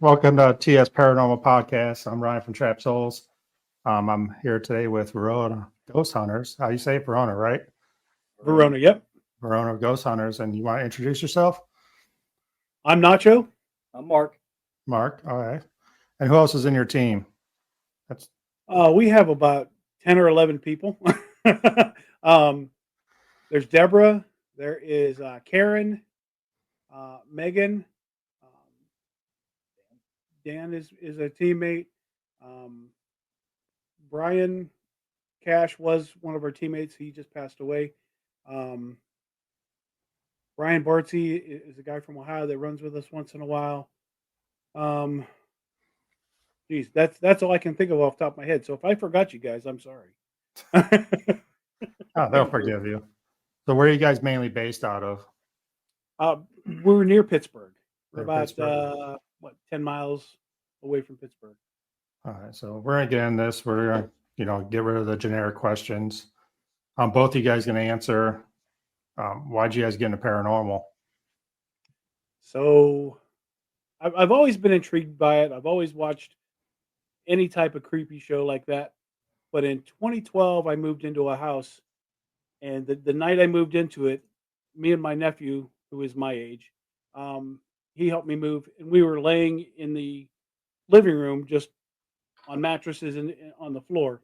Welcome to TS Paranormal Podcast. I'm Ryan from Trap Souls. I'm here today with Verona Ghost Hunters. How you say it? Verona, right? Verona, yep. Verona Ghost Hunters. And you want to introduce yourself? I'm Nacho. I'm Mark. Mark. All right. And who else is in your team? That's We have about 10 or 11 people. um, there's Deborah. There is Karen, Megan. Um, Dan is a teammate. Um, Brian Cash was one of our teammates. He just passed away. Um, Brian Bartsey is a guy from Ohio that runs with us once in a while. Um, Geez, that's all I can think of off the top of my head. So if I forgot you guys, I'm sorry. they'll forgive you. So where are you guys mainly based out of? uh, we're near Pittsburgh. We're Near about Pittsburgh. 10 miles away from Pittsburgh. All right. So we're gonna get in this. We're gonna, get rid of the generic questions. Both of you guys gonna answer. Why'd you guys get into paranormal? So I've always been intrigued by it. I've always watched any type of creepy show like that. But in 2012, I moved into a house, and the night I moved into it, me and my nephew, who is my age, um, he helped me move, and we were laying in the living room just on mattresses and on the floor.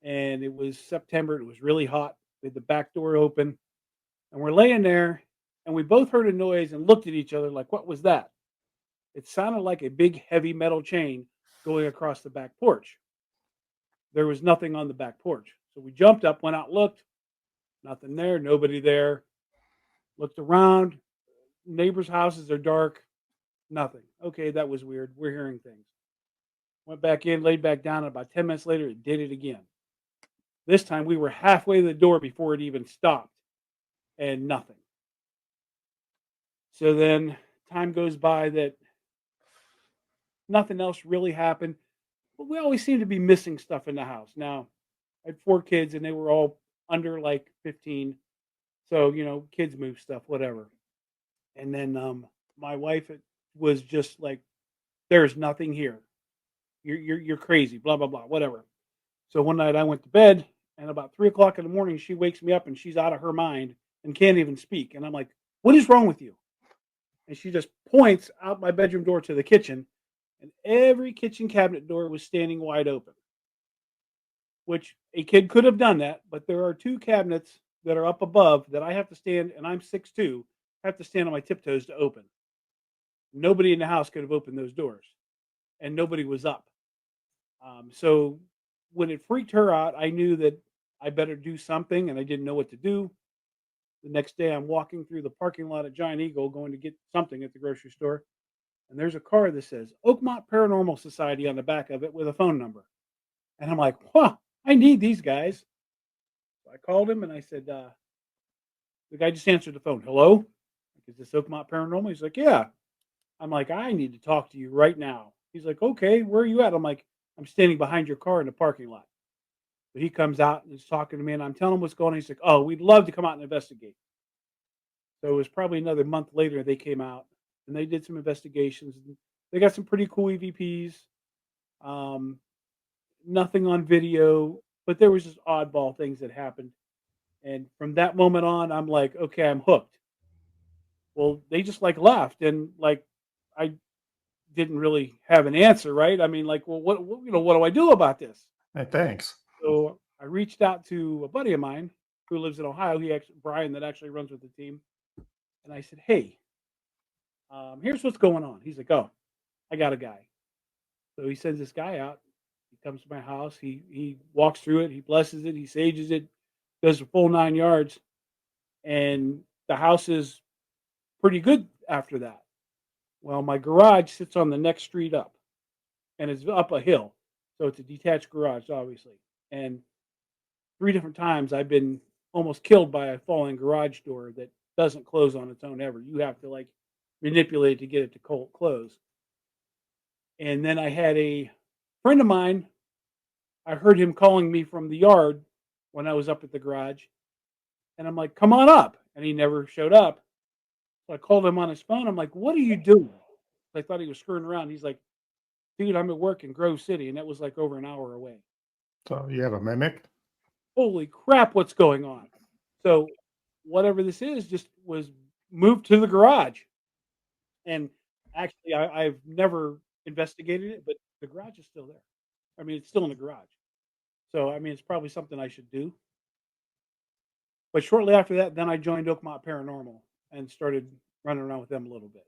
And it was September. It was really hot. We had the back door open, and we're laying there, and we both heard a noise and looked at each other like, "What was that?" It sounded like a big, heavy metal chain going across the back porch. There was nothing on the back porch, so we jumped up, went out, looked. Nothing there. Nobody there. Looked around. Neighbors' houses are dark. Nothing. Okay, that was weird. We're hearing things. Went back in, laid back down, and about 10 minutes later, it did it again. This time we were halfway to the door before it even stopped, and nothing. So then time goes by that nothing else really happened. But we always seem to be missing stuff in the house. Now, I had 4 kids, and they were all under like 15. So, kids move stuff, whatever. And then my wife was just like, "There's nothing here. You're crazy." Blah blah blah. Whatever. So one night I went to bed, and about 3 o'clock in the morning, she wakes me up, and she's out of her mind and can't even speak. And I'm like, "What is wrong with you?" And she just points out my bedroom door to the kitchen, and every kitchen cabinet door was standing wide open. Which a kid could have done that, but there are two cabinets that are up above that I have to stand, and I'm 6'2", have to stand on my tiptoes to open. Nobody in the house could have opened those doors, and nobody was up. So when it freaked her out, I knew that I better do something, and I didn't know what to do. The next day, I'm walking through the parking lot at Giant Eagle going to get something at the grocery store, and there's a car that says Oakmont Paranormal Society on the back of it with a phone number. And I'm like, "Huh, I need these guys." So I called him and I said, the guy just answered the phone. "Hello? Like, is this Oakmont Paranormal?" He's like, "Yeah." I'm like, "I need to talk to you right now." He's like, "Okay, where are you at?" I'm like, "I'm standing behind your car in the parking lot." So he comes out and is talking to me, and I'm telling him what's going on. He's like, "Oh, we'd love to come out and investigate." So it was probably another month later they came out and they did some investigations. They got some pretty cool EVPs. Um, Nothing on video, but there was just oddball things that happened. And from that moment on, I'm like, "Okay, I'm hooked." Well, they just like left, and like I didn't really have an answer, right? I mean, like, well, what do I do about this? Hey, thanks. So I reached out to a buddy of mine who lives in Ohio. Brian, that actually runs with the team, and I said, "Hey, here's what's going on." He's like, "Oh, I got a guy." So he sends this guy out. He comes to my house. He walks through it. He blesses it. He sages it. Does the full 9 yards, and the house is pretty good after that. Well, my garage sits on the next street up, and it's up a hill, so it's a detached garage, obviously. And 3 different times I've been almost killed by a falling garage door that doesn't close on its own ever. You have to like manipulate to get it to close. And then I had a friend of mine. I heard him calling me from the yard when I was up at the garage, and I'm like, "Come on up," and he never showed up. So I called him on his phone. I'm like, "What are you doing?" I thought he was screwing around. He's like, dude, I'm at work in Grove City, and that was like over an hour away. So you have a mimic? Holy crap, what's going on? So whatever this is just was moved to the garage. And actually, I've never investigated it, but the garage is still there. I mean, it's still in the garage. So I mean, it's probably something I should do. But shortly after that, then I joined Oakmont Paranormal and started running around with them a little bit.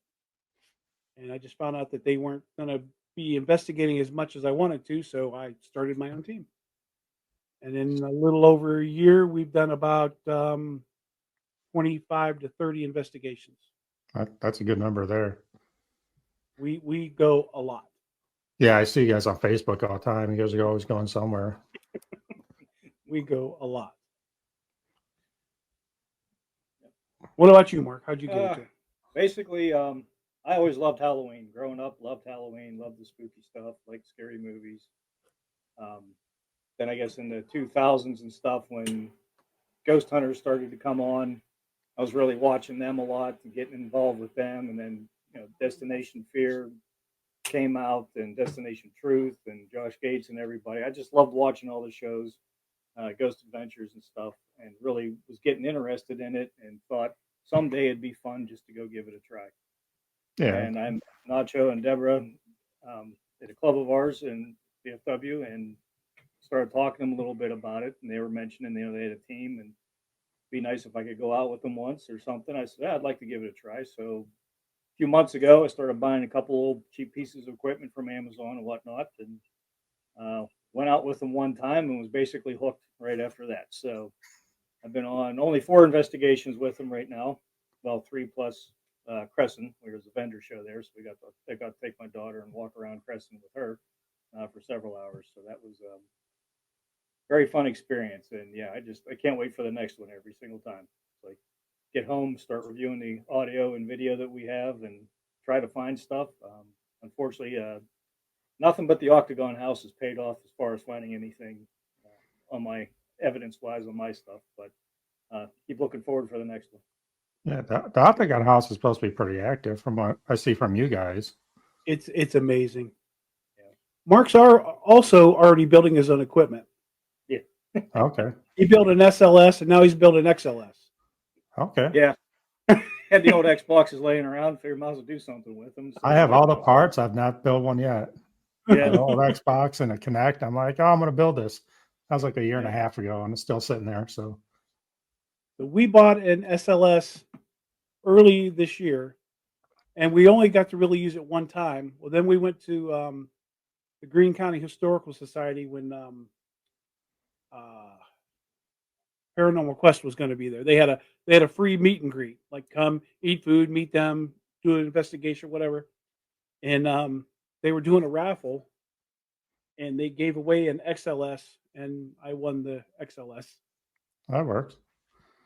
And I just found out that they weren't going to be investigating as much as I wanted to, so I started my own team. And in a little over a year, we've done about 25 to 30 investigations. That's a good number there. We go a lot. Yeah, I see you guys on Facebook all the time. You guys are always going somewhere. We go a lot. What about you, Mark? How'd you get into it? Basically, I always loved Halloween. Growing up, loved Halloween, loved the spooky stuff, like scary movies. Then I guess in the 2000s and stuff, when Ghost Hunters started to come on, I was really watching them a lot and getting involved with them. And then, Destination Fear came out, and Destination Truth, and Josh Gates and everybody. I just loved watching all the shows, Ghost Adventures and stuff, and really was getting interested in it and thought someday it'd be fun just to go give it a try. Yeah. And I'm Nacho and Deborah at a club of ours in DFW, and started talking to them a little bit about it. And they were mentioning, they had a team, and it'd be nice if I could go out with them once or something. I said, yeah, I'd like to give it a try. So a few months ago, I started buying a couple old cheap pieces of equipment from Amazon and whatnot, and went out with them one time and was basically hooked right after that. So I've been on only 4 investigations with them right now. Well, 3 plus Crescent. There was a vendor show there, so I got to take my daughter and walk around Crescent with her for several hours. So that was very fun experience. And yeah, I can't wait for the next one every single time. It's like get home, start reviewing the audio and video that we have, and try to find stuff. Unfortunately, nothing but the Octagon House has paid off as far as finding anything on my evidence-wise on my stuff. But keep looking forward for the next one. Yeah, the Octagon House is supposed to be pretty active from what I see from you guys. It's amazing. Yeah. Mark's also already building his own equipment. Yeah. Okay. He built an SLS, and now he's building an XLS. Okay. Yeah. Had the old Xboxes laying around. Figured might as well do something with them. So I have all the parts. I've not built one yet. Yeah. An old Xbox and a Kinect. I'm like, oh, I'm going to build this. That was like a year and a half ago, and it's still sitting there. So we bought an SLS early this year, and we only got to really use it one time. Well, then we went to the Greene County Historical Society when Paranormal Quest was going to be there. They had a free meet and greet, like come eat food, meet them, do an investigation, whatever. And they were doing a raffle, and they gave away an XLS, and I won the XLS. that works.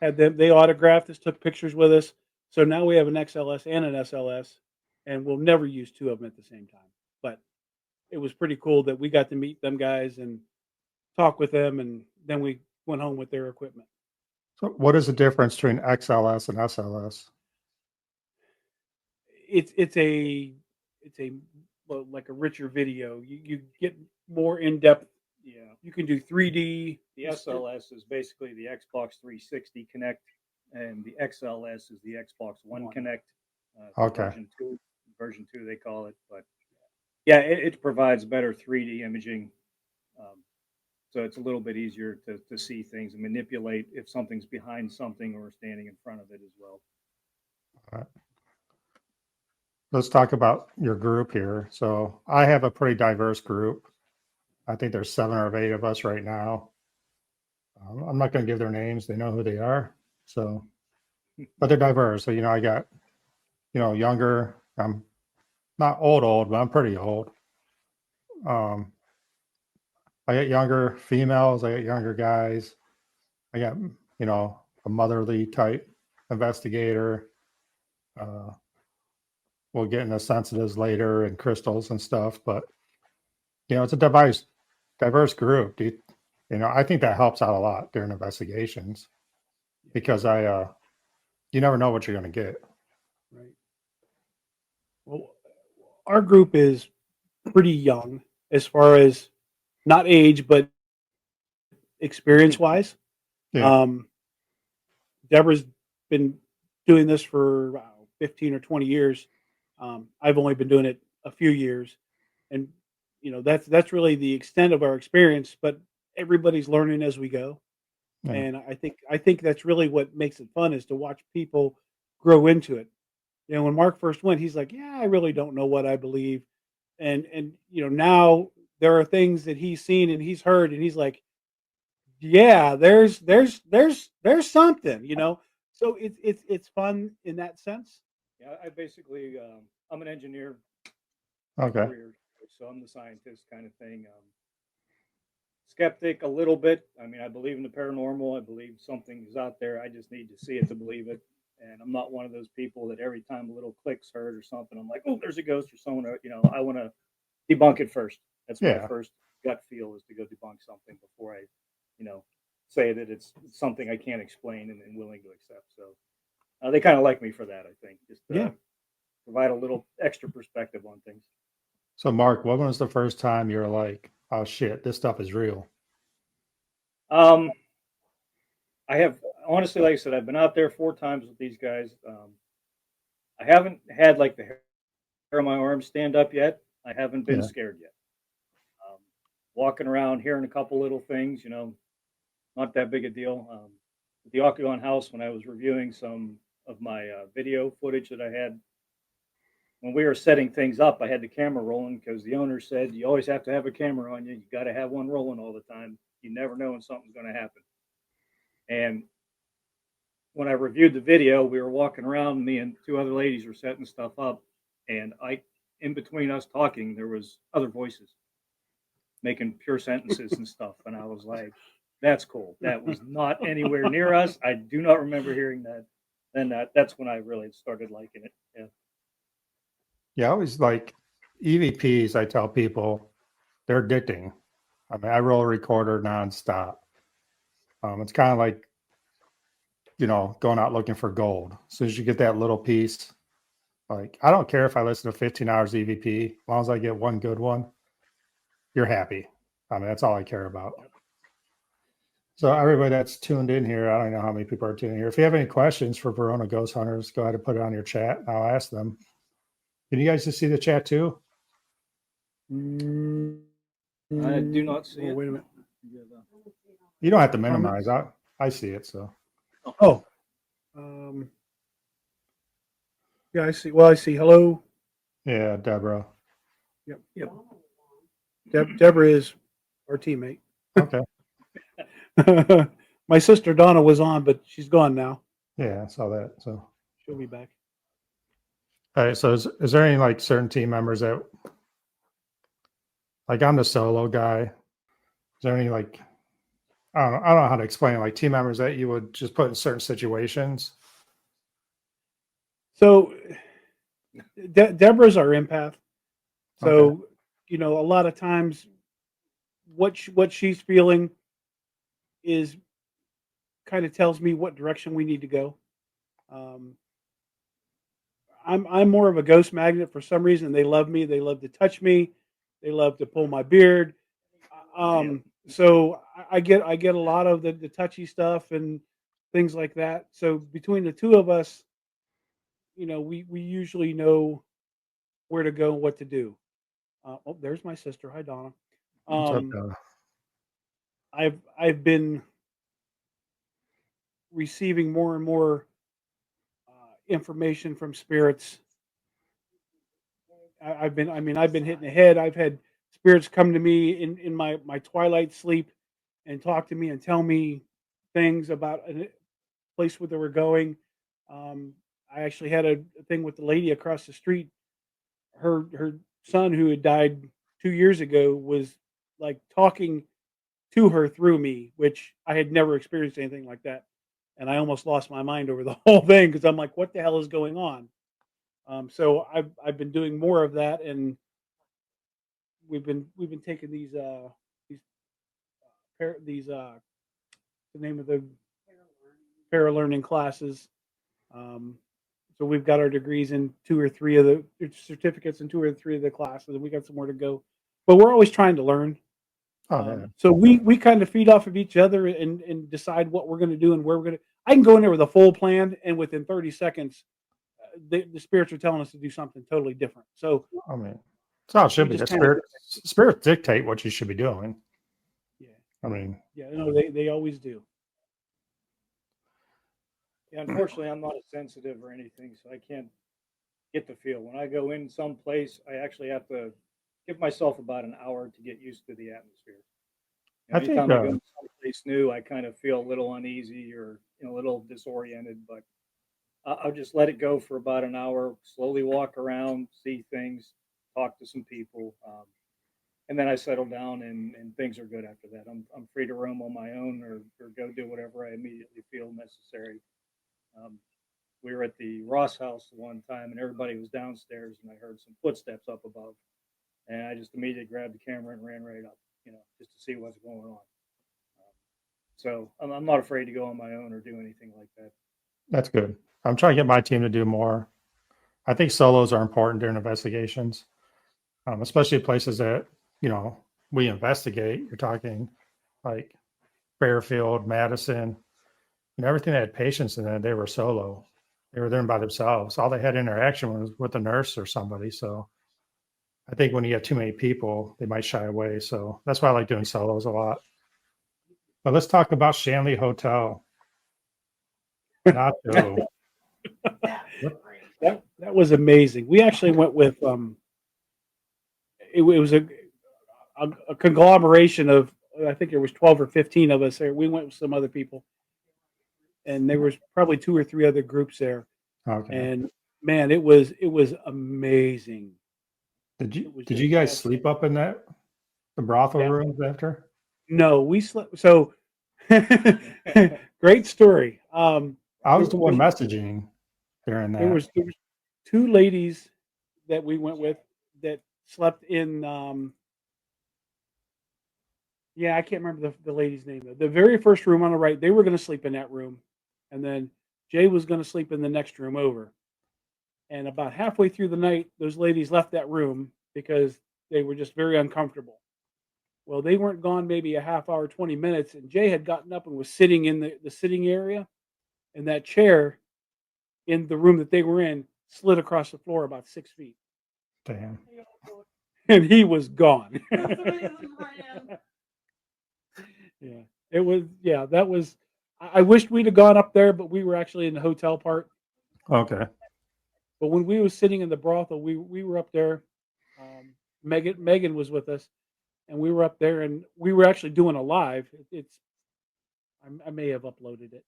They autographed us, took pictures with us. So now we have an XLS and an SLS, and we'll never use 2 of them at the same time. But it was pretty cool that we got to meet them guys and talk with them, and then we went home with their equipment. So what is the difference between XLS and SLS? It's a like a richer video. You get more in depth. Yeah. You can do 3D. The SLS is basically the Xbox 360 Connect, and the XLS is the Xbox One Connect. Okay. Version 2 they call it. But yeah, it provides better 3D imaging. So it's a little bit easier to see things and manipulate if something's behind something or standing in front of it as well. All right. Let's talk about your group here. So I have a pretty diverse group. I think there's 7 or 8 of us right now. I'm not going to give their names. They know who they are. So, but they're diverse. So, I got, younger. I'm not old, but I'm pretty old. I got younger females. I got younger guys. I got, a motherly type investigator. We'll get into sensitives later and crystals and stuff, but it's a diverse group. I think that helps out a lot during investigations because you never know what you're going to get. Right. Well, our group is pretty young as far as not age, but experience wise. Yeah. Um, Deborah's been doing this for 15 or 20 years. I've only been doing it a few years, and that's really the extent of our experience. But everybody's learning as we go, Yeah. and I think that's really what makes it fun is to watch people grow into it. When Mark first went, he's like, "Yeah, I really don't know what I believe," and now there are things that he's seen and he's heard, and he's like, yeah, there's something. So it's fun in that sense. Yeah, I basically I'm an engineer by Okay. career, so I'm the scientist kind of thing. Skeptic a little bit. I mean, I believe in the paranormal. I believe something is out there. I just need to see it to believe it. And I'm not one of those people that every time a little click's heard or something, I'm like, oh, there's a ghost or someone. I want to debunk it first. That's my Yeah. first gut feel is to go debunk something before I, you know, say that it's something I can't explain and willing to accept. So they kind of like me for that, I think. Just Yeah. provide a little extra perspective on things. So, Mark, when was the first time you were like, "Oh shit, this stuff is real"? Um, I have honestly, like I said, I've been out there 4 times with these guys. I haven't had like the hair on my arm stand up yet. I haven't been Yeah. scared yet. Um, Walking around, hearing a couple little things, not that big a deal. At the Octagon House, when I was reviewing some of my video footage that I had, when we were setting things up, I had the camera rolling because the owner said you always have to have a camera on you. You got to have one rolling all the time. You never know when something's going to happen. And when I reviewed the video, we were walking around. Me and 2 other ladies were setting stuff up, and in between us talking, there was other voices making pure sentences and stuff, and I was like, "That's cool. That was not anywhere near us. I do not remember hearing that." Then that's when I really started liking it. Yeah. Yeah. I always like EVPs. I tell people they're addicting. I mean, I roll a recorder nonstop. It's kind of like going out looking for gold. As soon as you get that little piece, like I don't care if I listen to 15 hours EVP, as long as I get one good one, you're happy. I mean, that's all I care about. So everybody that's tuned in here, I don't know how many people are tuning in here. If you have any questions for Verona Ghost Hunters, go ahead and put it on your chat. And I'll ask them. Can you guys just see the chat too? I do not see it. Wait a minute. You don't have to Comments? minimize. I see it. So Oh, um, yeah, I see. Well, I see. Hello. yeah, Deborah. Yep. Deborah is our teammate. Okay. My sister Donna was on, but she's gone now. Yeah, I saw that. So She'll be back. all right. So is there any like certain team members that like I'm the solo guy? Is there any like I don't know how to explain it, like team members that you would just put in certain situations? So Deborah's our empath. Okay. So a lot of times what she's feeling is kind of tells me what direction we need to go. Um, I'm more of a ghost magnet for some reason. They love me. They love to touch me. They love to pull my beard. So I get a lot of the touchy stuff and things like that. So between the two of us, we usually know where to go and what to do. Oh, there's my sister. Hi, Donna. What's up, Um, I've been receiving more and more information from spirits. I've been hitting the head. I've had spirits come to me in my twilight sleep and talk to me and tell me things about a place where they were going. I actually had a thing with the lady across the street. Her son, who had died 2 years ago, was like talking to her through me, which I had never experienced anything like that. And I almost lost my mind over the whole thing because I'm like, what the hell is going on? So I've been doing more of that, and we've been taking these these the name of the para learning classes. Um, So we've got our degrees in 2 or 3 of the certificates in 2 or 3 of the classes, and we got some more to go. But we're always trying to learn. Oh, yeah. So we kind of feed off of each other and decide what we're going to do and where we're going to. I can go in there with a full plan, and within 30 seconds, the spirits are telling us to do something totally different. So I mean, it's how it should we be. just The kinda spirits dictate what you should be doing. yeah, I mean, yeah, no, they always do. Yeah, unfortunately, I'm not a sensitive or anything, so I can't get the feel. When I go in some place, I actually have to give myself about an hour to get used to the atmosphere. I think Anytime I go someplace new, I kind of feel a little uneasy or a little disoriented, but I'll just let it go for about an hour, slowly walk around, see things, talk to some people, and then I settle down and things are good after that. I'm free to roam on my own or go do whatever I immediately feel necessary. Um, we were at the Ross house one time and everybody was downstairs and I heard some footsteps up above and I just immediately grabbed the camera and ran right up, just to see what's going on. So I'm not afraid to go on my own or do anything like that. that's good. I'm trying to get my team to do more. I think solos are important during investigations, especially places that, we investigate. You're talking like Fairfield, Madison, and everything that had patients in it, they were solo. They were there by themselves. All they had interaction was with a nurse or somebody. So I think when you have too many people, they might shy away. So that's why I like doing solos a lot. But let's talk about Shanley Hotel. Nacho. That was amazing. We actually went with it was a conglomeration of I think there was 12 or 15 of us there. We went with some other people, and there was probably 2 or 3 other groups there. Okay. And man, it was amazing. Did It you was did just you guys absolutely sleep up in the brothel yeah. rooms after? No, we slept. So great story. I There, was the one there's, messaging during that. there was 2 ladies that we went with that slept in. Yeah, I can't remember the lady's name though. The very first room on the right, they were going to sleep in that room, and then Jay was going to sleep in the next room over. And about halfway through the night, those ladies left that room because they were just very uncomfortable. Well, they weren't gone maybe a half hour, 20 minutes, and Jay had gotten up and was sitting in the sitting area, and that chair in the room that they were in slid across the floor about 6 feet, Damn. and he was gone. Yeah, it was. Yeah, that was. I wished we'd have gone up there, but we were actually in the hotel part. Okay. But when we was sitting in the brothel, we were up there. Megan was with us, and we were up there, and we were actually doing a live. I may have uploaded it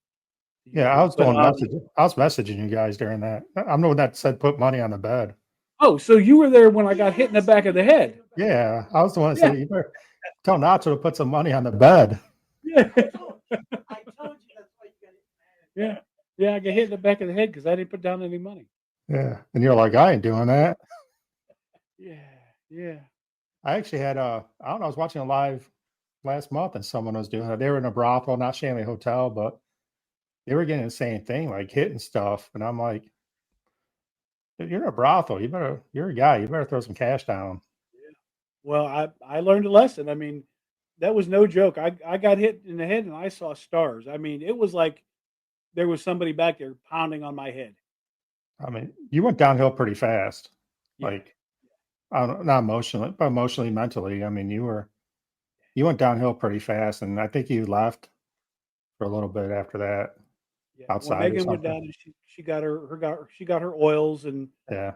to Yeah, YouTube, but I was messaging you guys during that. I'm the one that said put money on the bed. oh, so you were there when I got hit in the back of the head? Yeah, I was the one that Yeah, said you better tell Nacho to put some money on the bed. yeah, yeah, yeah. I got hit in the back of the head because I didn't put down any money. Yeah. And you're like, I ain't doing that. Yeah, yeah. I actually had I don't know, I was watching a live last month and someone was doing it. They were in a brothel, not Shanley Hotel, but they were getting the same thing, like hitting stuff. And I'm like, "Dude, you're in a brothel. You're a guy. You better throw some cash down." Well, I learned a lesson. I mean, that was no joke. I got hit in the head and I saw stars. I mean, it was like there was somebody back there pounding on my head. I mean, you went downhill pretty fast. Yeah. Like, I don't know, not emotionally, but emotionally, mentally. I mean, you went downhill pretty fast, and I think you left for a little bit after that, Yeah. Well, outside or Megan went something. down and she got her oils and Yeah,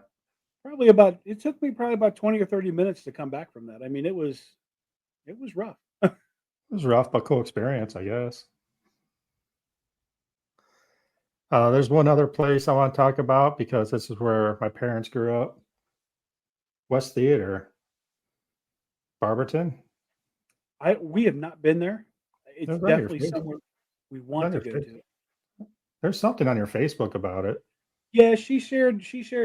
it took me probably about 20 or 30 minutes to come back from that. I mean, it was rough. it was rough, but cool experience, I guess. There's one other place I want to talk about because this is where my parents grew up. West Theater, Barberton. We have not been there. It It's was on your definitely face. somewhere we It's want on to your go face. to. There's something on your Facebook about it. Yeah, she shared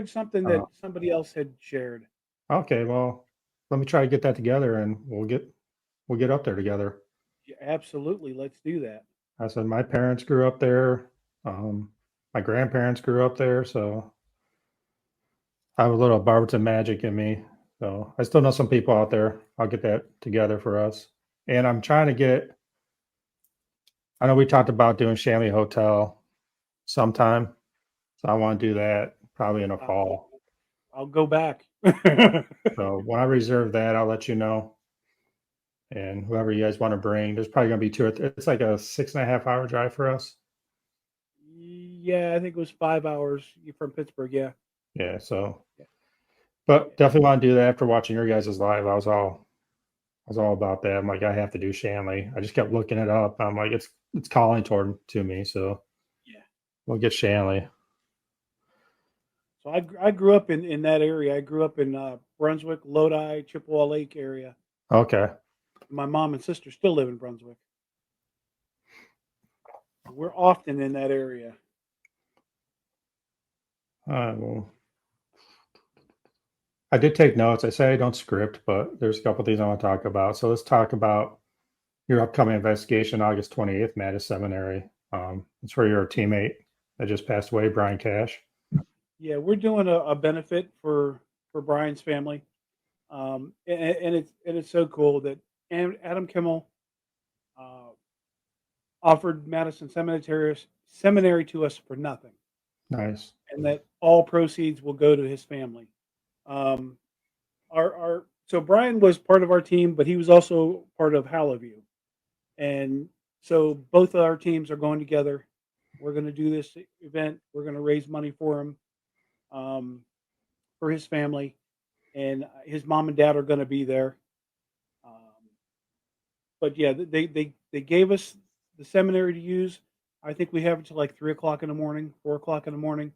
something that Uh, somebody else had shared. okay, well, let me try to get that together, and we'll get up there together. Yeah, absolutely. Let's do that. I said my parents grew up there. My grandparents grew up there, so I have a little Barberton magic in me. So I still know some people out there. I'll get that together for us. And I'm trying to get, I know we talked about doing Chamois Hotel sometime. So I want to do that probably in the fall. I'll go back. So when I reserve that, I'll let you know. And whoever you guys want to bring, there's probably going to be it's like a 6.5 hour drive for us. Yeah, I think it was 5 hours from Pittsburgh. Yeah. Yeah. So, but definitely want to do that after watching your guys' live. I was all about that. I'm like, I have to do Shanley. I just kept looking it up. I'm like, it's calling to me. So Yeah. we'll get Shanley. So I grew up in that area. I grew up in Brunswick, Lodi, Chippewa Lake area. Okay. My mom and sister still live in Brunswick. We're often in that area. Well, I did take notes. I say I don't script, but there's a couple things I want to talk about. So let's talk about your upcoming investigation, August 28th, Mattis Seminary. It's for your teammate that just passed away, Brian Cash. Yeah, we're doing a benefit for Brian's family, and it's so cool that Adam Kimmel uh, offered Madison Seminary to us for nothing, Nice. and that all proceeds will go to his family. Um, our so Brian was part of our team, but he was also part of Hallaview, and so both of our teams are going together. We're going to do this event. We're going to raise money for him, for his family, and his mom and dad are going to be there. Um, but yeah, they gave us the seminary to use. I think we have until like 3 o'clock in the morning, 4 o'clock in the morning.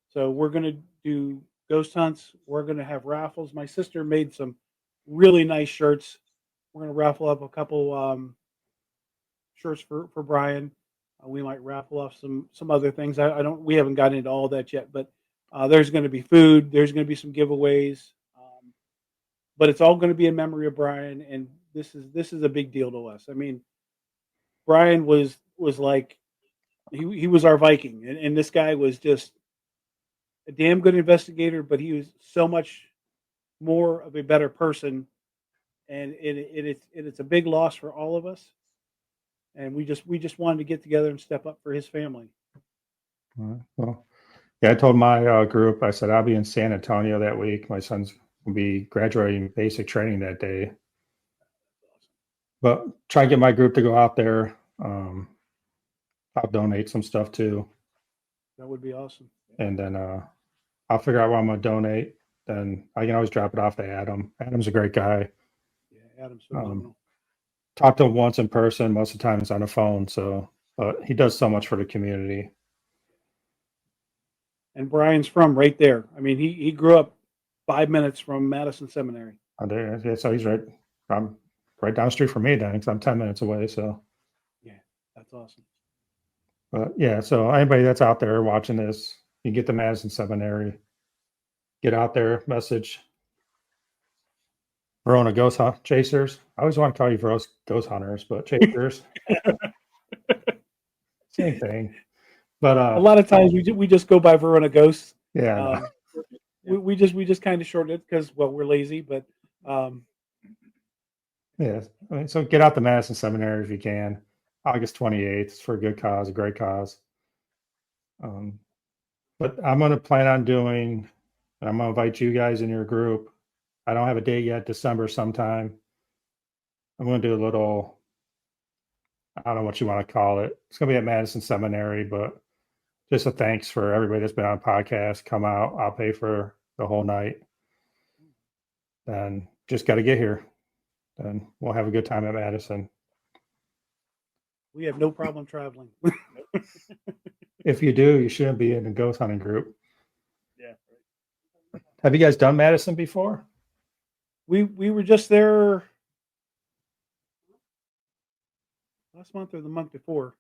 So we're going to do ghost hunts. We're going to have raffles. My sister made some really nice shirts. We're going to raffle up a couple shirts for Brian. We might raffle off some other things. I don't. We haven't gotten into all that yet, but there's going to be food. There's going to be some giveaways. But it's all going to be in memory of Brian, and this is a big deal to us. I mean, Brian was like he was our Viking, and this guy was just a damn good investigator, but he was so much more of a better person, and it's a big loss for all of us. And we just wanted to get together and step up for his family. All right. Well, yeah, I told my group, I said, I'll be in San Antonio that week. My son's will be graduating basic training that day. But try and get my group to go out there. I'll donate some stuff too. That would be awesome. And then I'll figure out what I'm going to donate. Then I can always drop it off to Adam. Adam's a great guy. Yeah, Adam's phenomenal. Talked to him once in person. Most of the time it's on the phone. So, but he does so much for the community. And Brian's from right there. I mean, he grew up 5 minutes from Madison Seminary. So he's right. I'm right down the street from me then, because I'm 10 minutes away. So, Yeah, that's awesome. but yeah, so anybody that's out there watching this, you get the Madison Seminary, get out there, message Verona Ghost Chasers. I always want to call you Ghost Hunters, but Chasers, same thing. But A lot of times we just go by Verona Ghosts. yeah, We just kind of shorten it because we're lazy, but yeah. I mean, so get out the Madison Seminary if you can. August 28th. It's for a good cause, a great cause. But I'm going to plan on doing, and I'm going to invite you guys in your group. I don't have a date yet, December sometime. I'm going to do a little, I don't know what you want to call it. It's going to be at Madison Seminary, but just a thanks for everybody that's been on podcast. Come out. I'll pay for the whole night. And just got to get here. And we'll have a good time at Madison. we have no problem traveling. If you do, you shouldn't be in a ghost hunting group. Yeah. Have you guys done Madison before? We were just there last month or the month before.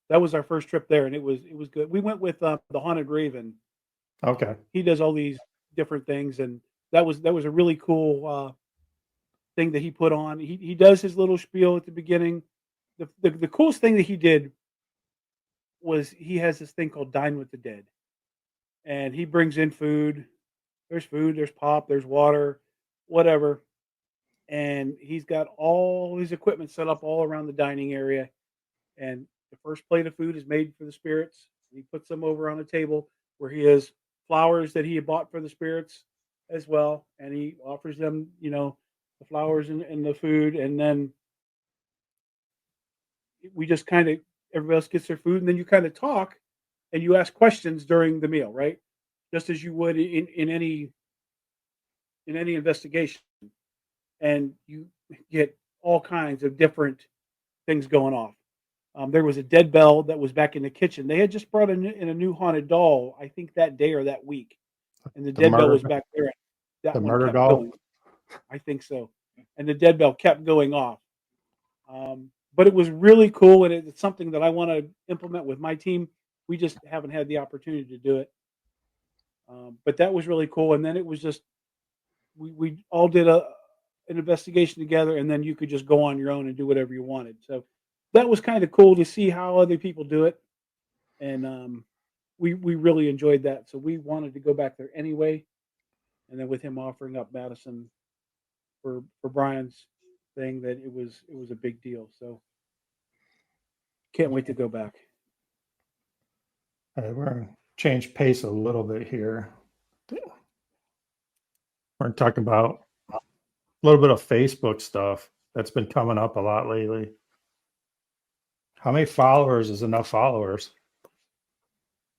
That was our first trip there, and it was good. We went with the Haunted Raven. Okay. He does all these different things, and that was a really cool thing that he put on. He does his little spiel at the beginning. The coolest thing that he did was he has this thing called Dine with the Dead, and he brings in food There's food, there's pop, there's water, whatever. And he's got all his equipment set up all around the dining area. And the first plate of food is made for the spirits. He puts them over on a table where he has flowers that he had bought for the spirits as well. And he offers them, the flowers and the food. And then we just kind of, everybody else gets their food. And then you kind of talk and you ask questions during the meal, right? Just as you would in any investigation. And you get all kinds of different things going off. There was a dead bell that was back in the kitchen. They had just brought in a new haunted doll, I think that day or that week, and the The dead bell murder, was back there. That the one murder kept doll. going. I think so, and the dead bell kept going off. But it was really cool, and it's something that I want to implement with my team. We just haven't had the opportunity to do it. But that was really cool. And then it was just we all did an investigation together, and then you could just go on your own and do whatever you wanted. So that was kind of cool to see how other people do it, and we really enjoyed that. So we wanted to go back there anyway, and then with him offering up Madison for Brian's thing, that it was a big deal. So can't wait to go back. We're going to change pace a little bit here. We're talking about a little bit of Facebook stuff that's been coming up a lot lately. How many followers is enough followers?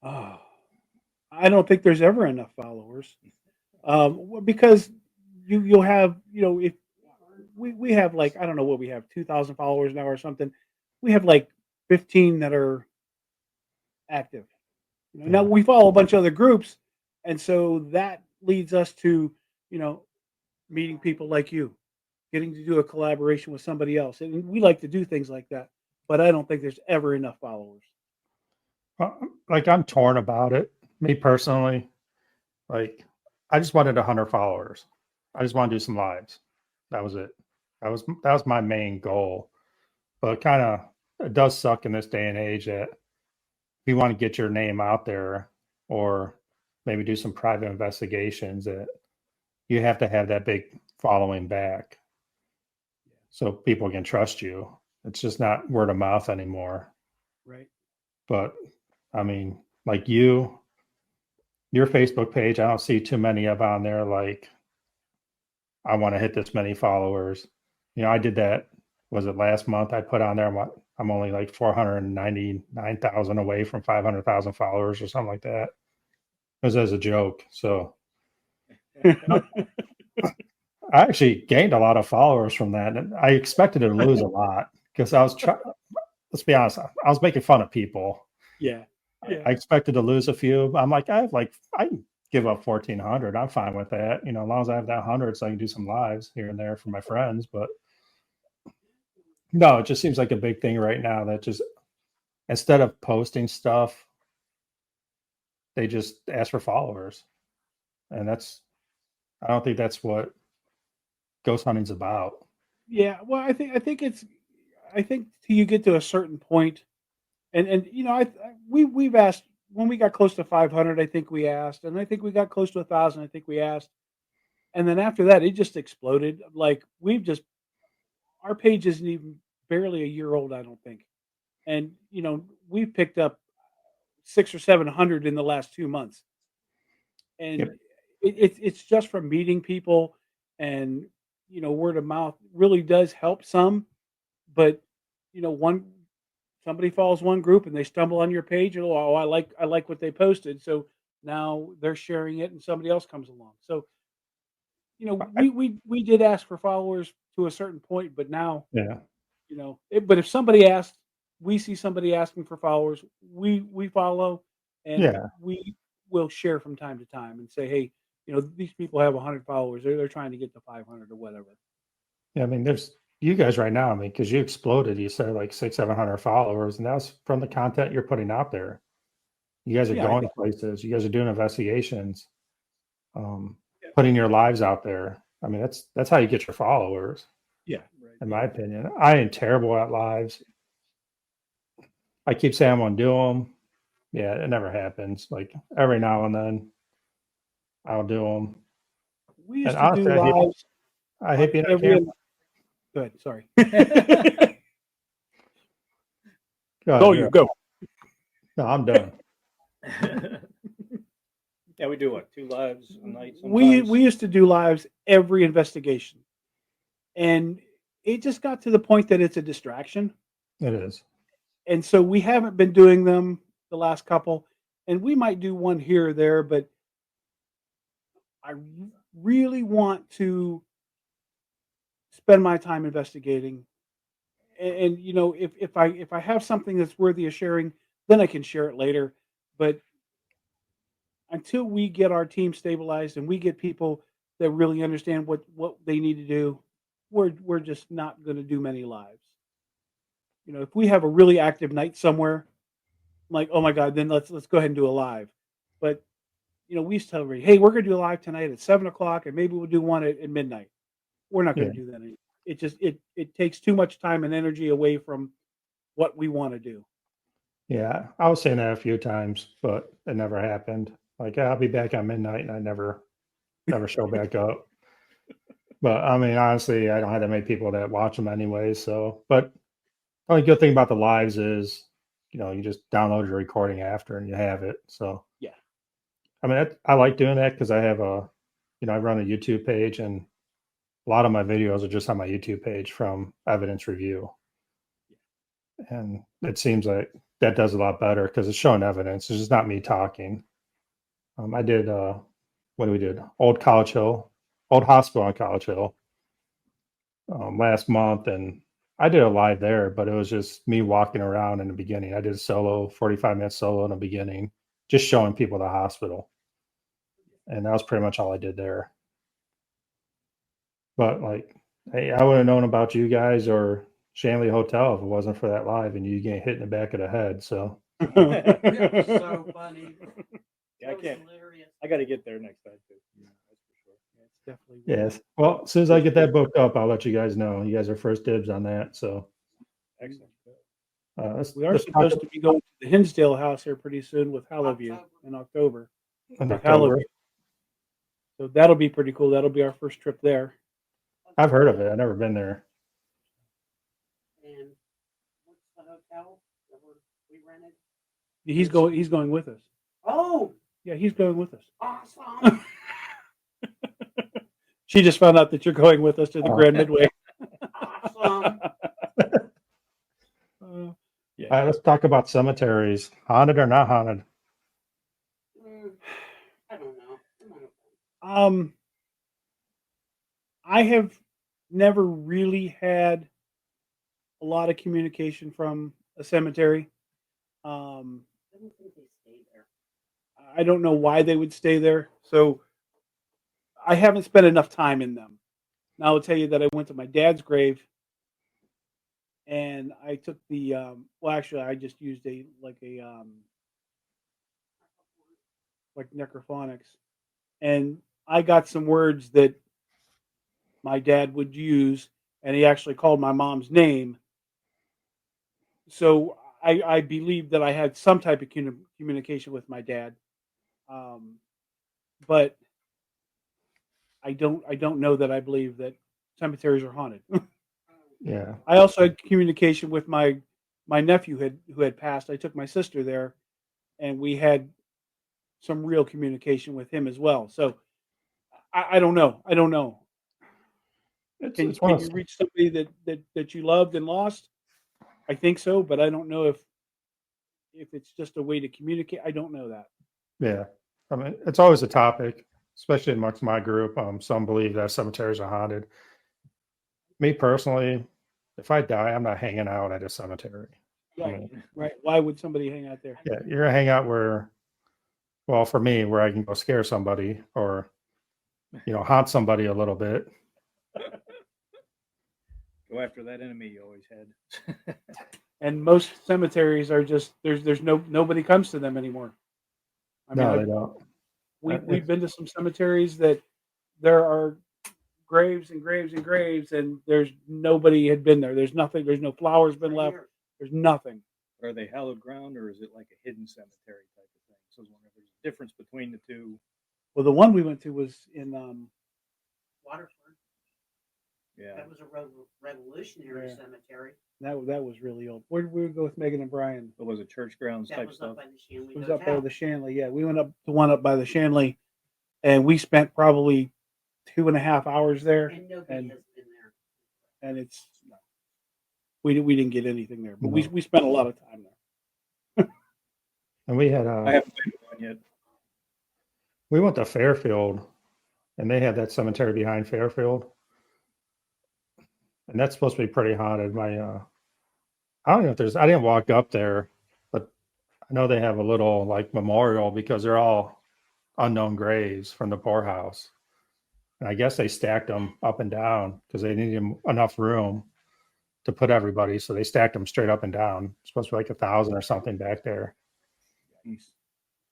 Oh, I don't think there's ever enough followers, because you'll have if we have like I don't know what we have 2,000 followers now or something. We have like 15 that are active. Now Yeah. we follow a bunch of other groups, and so that leads us to you know meeting people like you, getting to do a collaboration with somebody else, and we like to do things like that. But I don't think there's ever enough followers. Like I'm torn about it. Me personally, like I just wanted 100 followers. I just want to do some lives. That was it. That was my main goal. But kind of it does suck in this day and age that if you want to get your name out there or maybe do some private investigations that you have to have that big following back so people can trust you. It's just not word of mouth anymore. Right. But I mean, like your Facebook page, I don't see too many of on there like I want to hit this many followers. I did that. Was it last month? I put on there. I'm only like 499,000 away from 500,000 followers or something like that. It was as a joke. So I actually gained a lot of followers from that, and I expected to lose a lot because I was trying. Let's be honest. I was making fun of people. Yeah. Yeah. I expected to lose a few. I'm like, I can give up 1,400. I'm fine with that. As long as I have that 100, so I can do some lives here and there for my friends. But no, it just seems like a big thing right now that just instead of posting stuff, they just ask for followers, and I don't think that's what ghost hunting's about. Yeah. Well, I think till you get to a certain point, and we've asked when we got close to 500. I think we asked, and I think we got close to 1,000. I think we asked, and then after that, it just exploded. Like our page isn't even barely a year old. I don't think, and we've picked up 600 or 700 in the last 2 months, and Yep. it's just from meeting people, and word of mouth really does help some, but one somebody follows one group and they stumble on your page and oh, I like what they posted, so now they're sharing it and somebody else comes along. So we did ask for followers to a certain point, but now Yeah. but if somebody asked, we see somebody asking for followers, we follow, and Yeah. we will share from time to time and say, hey, these people have 100 followers, they're trying to get to 500 or whatever. Yeah. I mean, there's you guys right now. I mean, because you exploded, you said like 600, 700 followers, and that's from the content you're putting out there. You guys are Yeah, going places. You guys are doing investigations, yeah, putting your lives out there. I mean, that's how you get your followers, yeah, right, in my opinion. I am terrible at lives. I keep saying I'm gonna do them. Yeah, it never happens. Like every now and then, I'll do them. We used And to do honestly, lives I on hate being on every. camera. Go ahead. Sorry. Go ahead, Go, you're you up. go. No, I'm done. Yeah, we do what, 2 lives a night We sometimes. used to do lives every investigation, and it just got to the point that it's a distraction, It is. and so we haven't been doing them the last couple, and we might do one here or there, but I really want to spend my time investigating. And you know, if I have something that's worthy of sharing, then I can share it later. But until we get our team stabilized and we get people that really understand what they need to do, we're just not going to do many lives. You know, if we have a really active night somewhere, I'm like, oh my god, then let's go ahead and do a live. But you know, we used to tell everybody, hey, we're going to do a live tonight at 7 o'clock, and maybe we'll do one at midnight. We're not going Yeah. to do that anymore. It just it takes too much time and energy away from what we want to do. Yeah. I was saying that a few times, but it never happened. Like, yeah, I'll be back on midnight, and I never show back up. But I mean, honestly, I don't have that many people that watch them anyway. So, but the only good thing about the lives is, you just download your recording after and you have it. So, Yeah. I mean, I like doing that because I have I run a YouTube page, and a lot of my videos are just on my YouTube page from evidence review. And it seems like that does a lot better because it's showing evidence. It's just not me talking. I did, what we did? Old College Hill, Old Hospital on College Hill last month. And I did a live there, but it was just me walking around in the beginning. I did a solo, 45-minute solo in the beginning, just showing people the hospital. And that was pretty much all I did there. But like, hey, I would have known about you guys or Shanley Hotel if it wasn't for that live and you getting hit in the back of the head. So So funny. Yeah, I That was can't. hilarious. I got to get there next time too. Yeah, that's for sure. It's definitely yes. Well, as soon as I get that booked up, I'll let you guys know. You guys are first dibs on that. So Excellent. We are let's talk supposed to be going to the Hinsdale house here pretty soon with Halloween October. in October. in With October. Halloween. So that'll be pretty cool. That'll be our first trip there. I've heard of it. I've never been there. And what's the hotel that we rented? He's going with us. Oh, Yeah, he's going with us. awesome. She just found out that you're going with us to the Oh. Grand Midway. Awesome. Yeah. All right, let's talk about cemeteries. Haunted or not haunted? I don't know. I have never really had a lot of communication from a cemetery. I don't think they stay there. I don't know why they would stay there. So I haven't spent enough time in them. Now I'll tell you that I went to my dad's grave and I took the actually I just used like necrophonics, and I got some words that my dad would use, and he actually called my mom's name. So I believe that I had some type of communication with my dad, but I don't know that I believe that cemeteries are haunted. Yeah. I also had communication with my nephew who had passed. I took my sister there, and we had some real communication with him as well. So I don't know. I don't know. It's one Can of you those, reach somebody that you loved and lost? I think so, but I don't know if it's just a way to communicate. I don't know that. yeah. I mean, it's always a topic, especially amongst my group. Some believe that cemeteries are haunted. Me personally, if I die, I'm not hanging out at a cemetery. I Right. mean, Right. Why would somebody hang out there? yeah, you're gonna hang out where, well, for me, where I can go scare somebody or, haunt somebody a little bit. Go after that enemy you always had. And most cemeteries are just there's nobody comes to them anymore. I mean, No, they don't. we've been to some cemeteries that there are graves and graves and graves, and there's nobody had been there. There's nothing. There's no flowers been Right left. here. There's nothing. Are they hallowed ground or is it like a hidden cemetery type of thing? So I was wondering if there's a difference between the two. Well, the one we went to was in Waterford. Yeah. That was a revolutionary Yeah. cemetery. that was really old. Where did we go with Megan and Brian? What was it? Church grounds That type was stuff. up by the Shanley It was Hotel. up by the Shanley. Yeah, we went up to one up by the Shanley, and we spent probably 2.5 hours there. And nobody and- has been there. And it's we didn't get anything there, but No. we spent a lot of time there. And we had I haven't been to one yet. we went to Fairfield, and they had that cemetery behind Fairfield, and that's supposed to be pretty haunted. I don't know if I didn't walk up there, but I know they have a little like memorial because they're all unknown graves from the poorhouse. And I guess they stacked them up and down because they needed enough room to put everybody. So they stacked them straight up and down. It's supposed to be like 1,000 or something back there.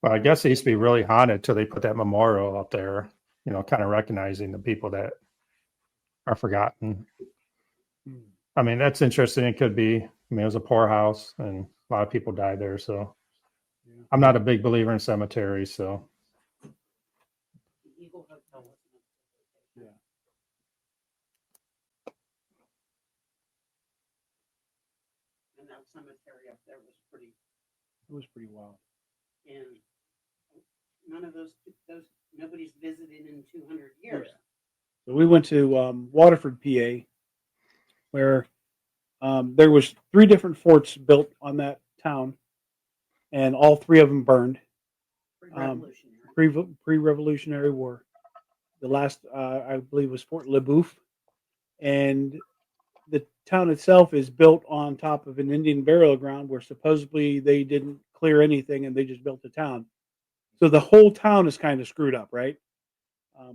But I guess it used to be really haunted till they put that memorial up there, kind of recognizing the people that are forgotten. I mean, that's interesting. It could be, it was a poorhouse and a lot of people died there. So Yeah. I'm not a big believer in cemeteries. So The Eagle Hotel was Yeah. and that cemetery up there was pretty. It was pretty wild. And none of those nobody's visited in 200 years. So we went to Waterford, PA, where there was 3 different forts built on that town, and all 3 of them burned Revolutionary. pre-Revolutionary War. The last, I believe, was Fort Le Boeuf, and the town itself is built on top of an Indian burial ground where supposedly they didn't clear anything and they just built the town. So the whole town is kind of screwed up, right?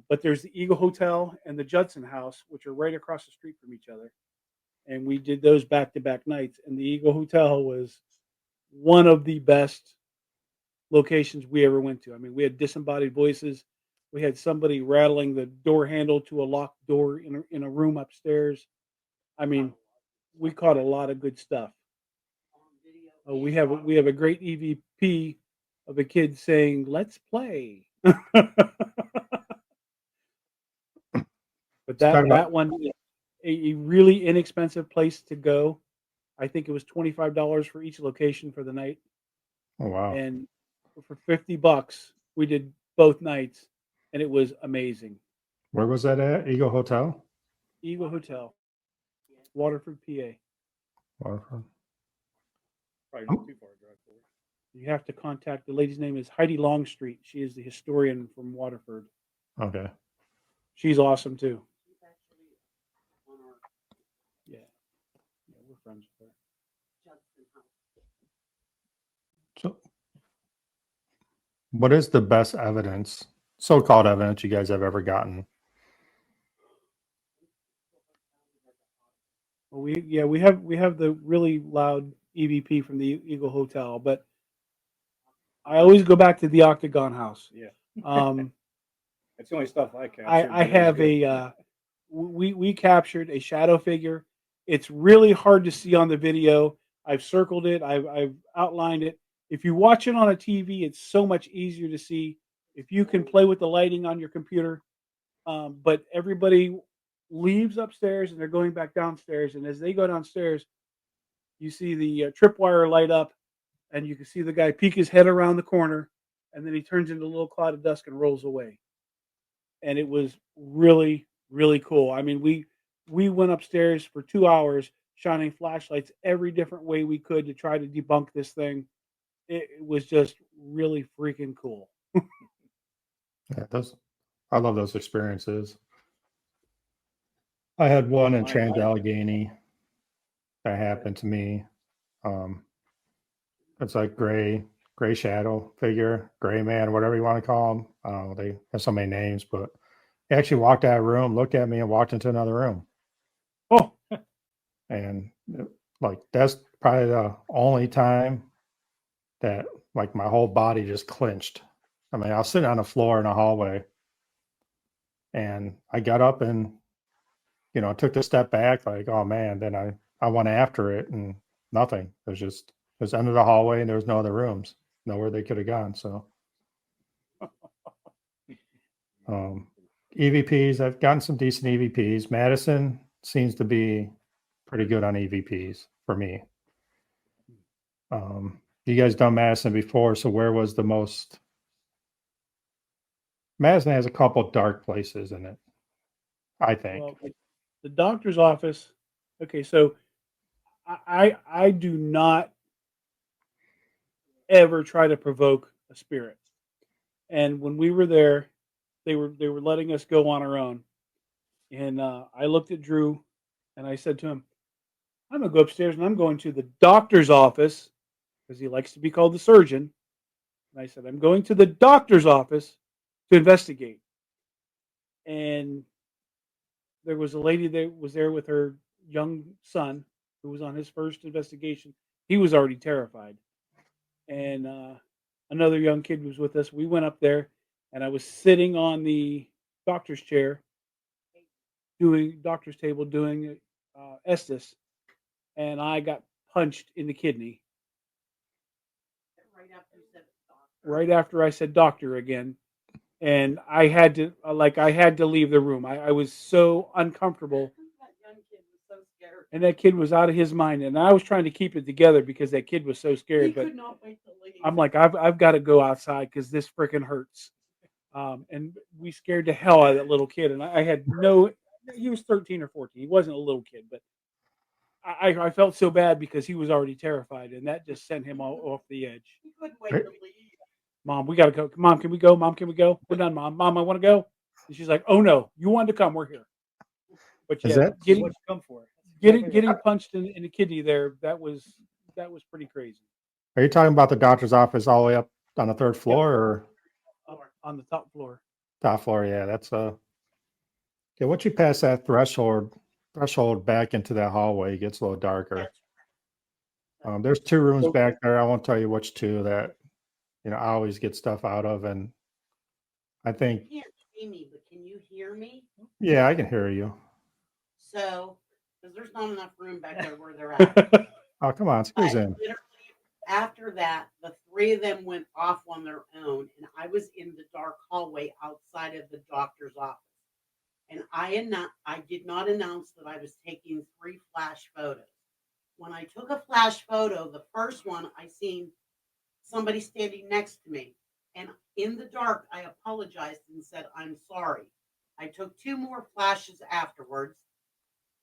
But there's the Eagle Hotel and the Judson House, which are right across the street from each other. And we did those back-to-back nights. And the Eagle Hotel was one of the best locations we ever went to. I mean, we had disembodied voices. We had somebody rattling the door handle to a locked door in a room upstairs. I mean, we caught a lot of good stuff. On video. Oh, we have a great EVP of a kid saying, "Let's play." But talk about- that one, a really inexpensive place to go. I think it was $25 for each location for the night, oh, wow. and for $50, we did both nights, and it was amazing. Where was that at? Eagle Hotel? Eagle Hotel, Waterford, PA. Waterford. Probably not too far to drive for. You have to contact the lady's name is Heidi Longstreet. She is the historian from Waterford. Okay. She's awesome too. She's actually on our Yeah, we're friends with her. Judson House. So what is the best evidence, so-called evidence, you guys have ever gotten? Well, we have the really loud EVP from the Eagle Hotel, but I always go back to the Octagon House. Yeah. Um, That's the only stuff I captured. I but it was have good. we captured a shadow figure. It's really hard to see on the video. I've circled it. I've outlined it. If you watch it on a TV, it's so much easier to see. If you can play with the lighting on your computer, but everybody leaves upstairs and they're going back downstairs. And as they go downstairs, you see the tripwire light up, and you can see the guy peek his head around the corner, and then he turns into a little cloud of dust and rolls away. And it was really, really cool. I mean, we went upstairs for 2 hours shining flashlights every different way we could to try to debunk this thing. It was just really freaking cool. Yeah, I love those experiences. I had one in Mine- Trans Allegheny that happened to me. It's like gray shadow figure, gray man, whatever you want to call them. I don't know. They have so many names, but he actually walked out of the room, looked at me, and walked into another room. Oh, And like that's probably the only time that like my whole body just clinched. I mean, I was sitting on the floor in a hallway, and I got up and took a step back, like, oh man. Then I went after it, and nothing. It was under the hallway, and there was no other rooms, nowhere they could have gone. So EVPs, I've gotten some decent EVPs. Madison seems to be pretty good on EVPs for me. You guys done Madison before, so where was the most? Madison has a couple dark places in it, I think. Well, the doctor's office. Okay, so I do not ever try to provoke a spirit. And when we were there, they were letting us go on our own. And I looked at Drew, and I said to him, "I'm gonna go upstairs, and I'm going to the doctor's office because he likes to be called the surgeon." And I said, "I'm going to the doctor's office to investigate." And there was a lady that was there with her young son who was on his first investigation. He was already terrified. And another young kid was with us. We went up there, and I was sitting on the doctor's chair, doctor's table, doing Estes, and I got punched in the kidney Right after you said doctor. right after I said doctor again, and I had to leave the room. I was so uncomfortable, That young kid was so scared. and that kid was out of his mind, and I was trying to keep it together because that kid was so He scared. But could not wait to leave. I'm like, I've got to go outside because this freaking hurts. And we scared the hell out of that little kid, and I had no. He was 13 or 14. He wasn't a little kid, but I felt so bad because he was already terrified, and that just sent him all off the edge. He couldn't wait Right. to leave. Mom, we gotta go. Mom, can we go? Mom, can we go? We're done, Mom. Mom, I want to go. And she's like, "Oh no, you wanted to come. We're here." But Is yeah, that- That's what you come for. getting punched in the kidney there, that was pretty crazy. Are you talking about the doctor's office all the way up on the third floor or Up on the top floor. top floor? Yeah, that's yeah. Once you pass that threshold back into that hallway, it gets a little darker. There's two rooms So- back there. I won't tell you which two that I always get stuff out of, and I think You can't see me, but can you hear me? yeah, I can hear you. So, because there's not enough room back there where they're at. Oh, come on, squeeze But in. literally, after that, the three of them went off on their own, and I was in the dark hallway outside of the doctor's office. And I did not announce that I was taking 3 flash photos. When I took a flash photo, the first one I seen somebody standing next to me, and in the dark, I apologized and said, "I'm sorry." I took 2 more flashes afterwards,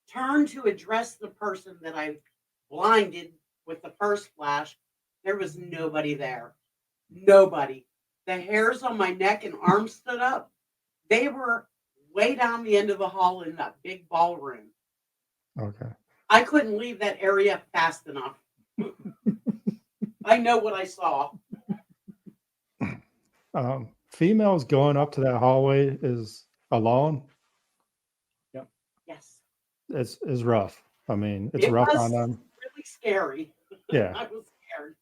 turned to address the person that I blinded with the first flash. There was nobody there. Nobody. The hairs on my neck and arms stood up. They were way down the end of the hall in that big ballroom. Okay. I couldn't leave that area fast enough. I know what I saw. Females going up to that hallway is alone. Yes. Is rough. I mean, it's It rough was on them. really scary. Yeah. I was scared.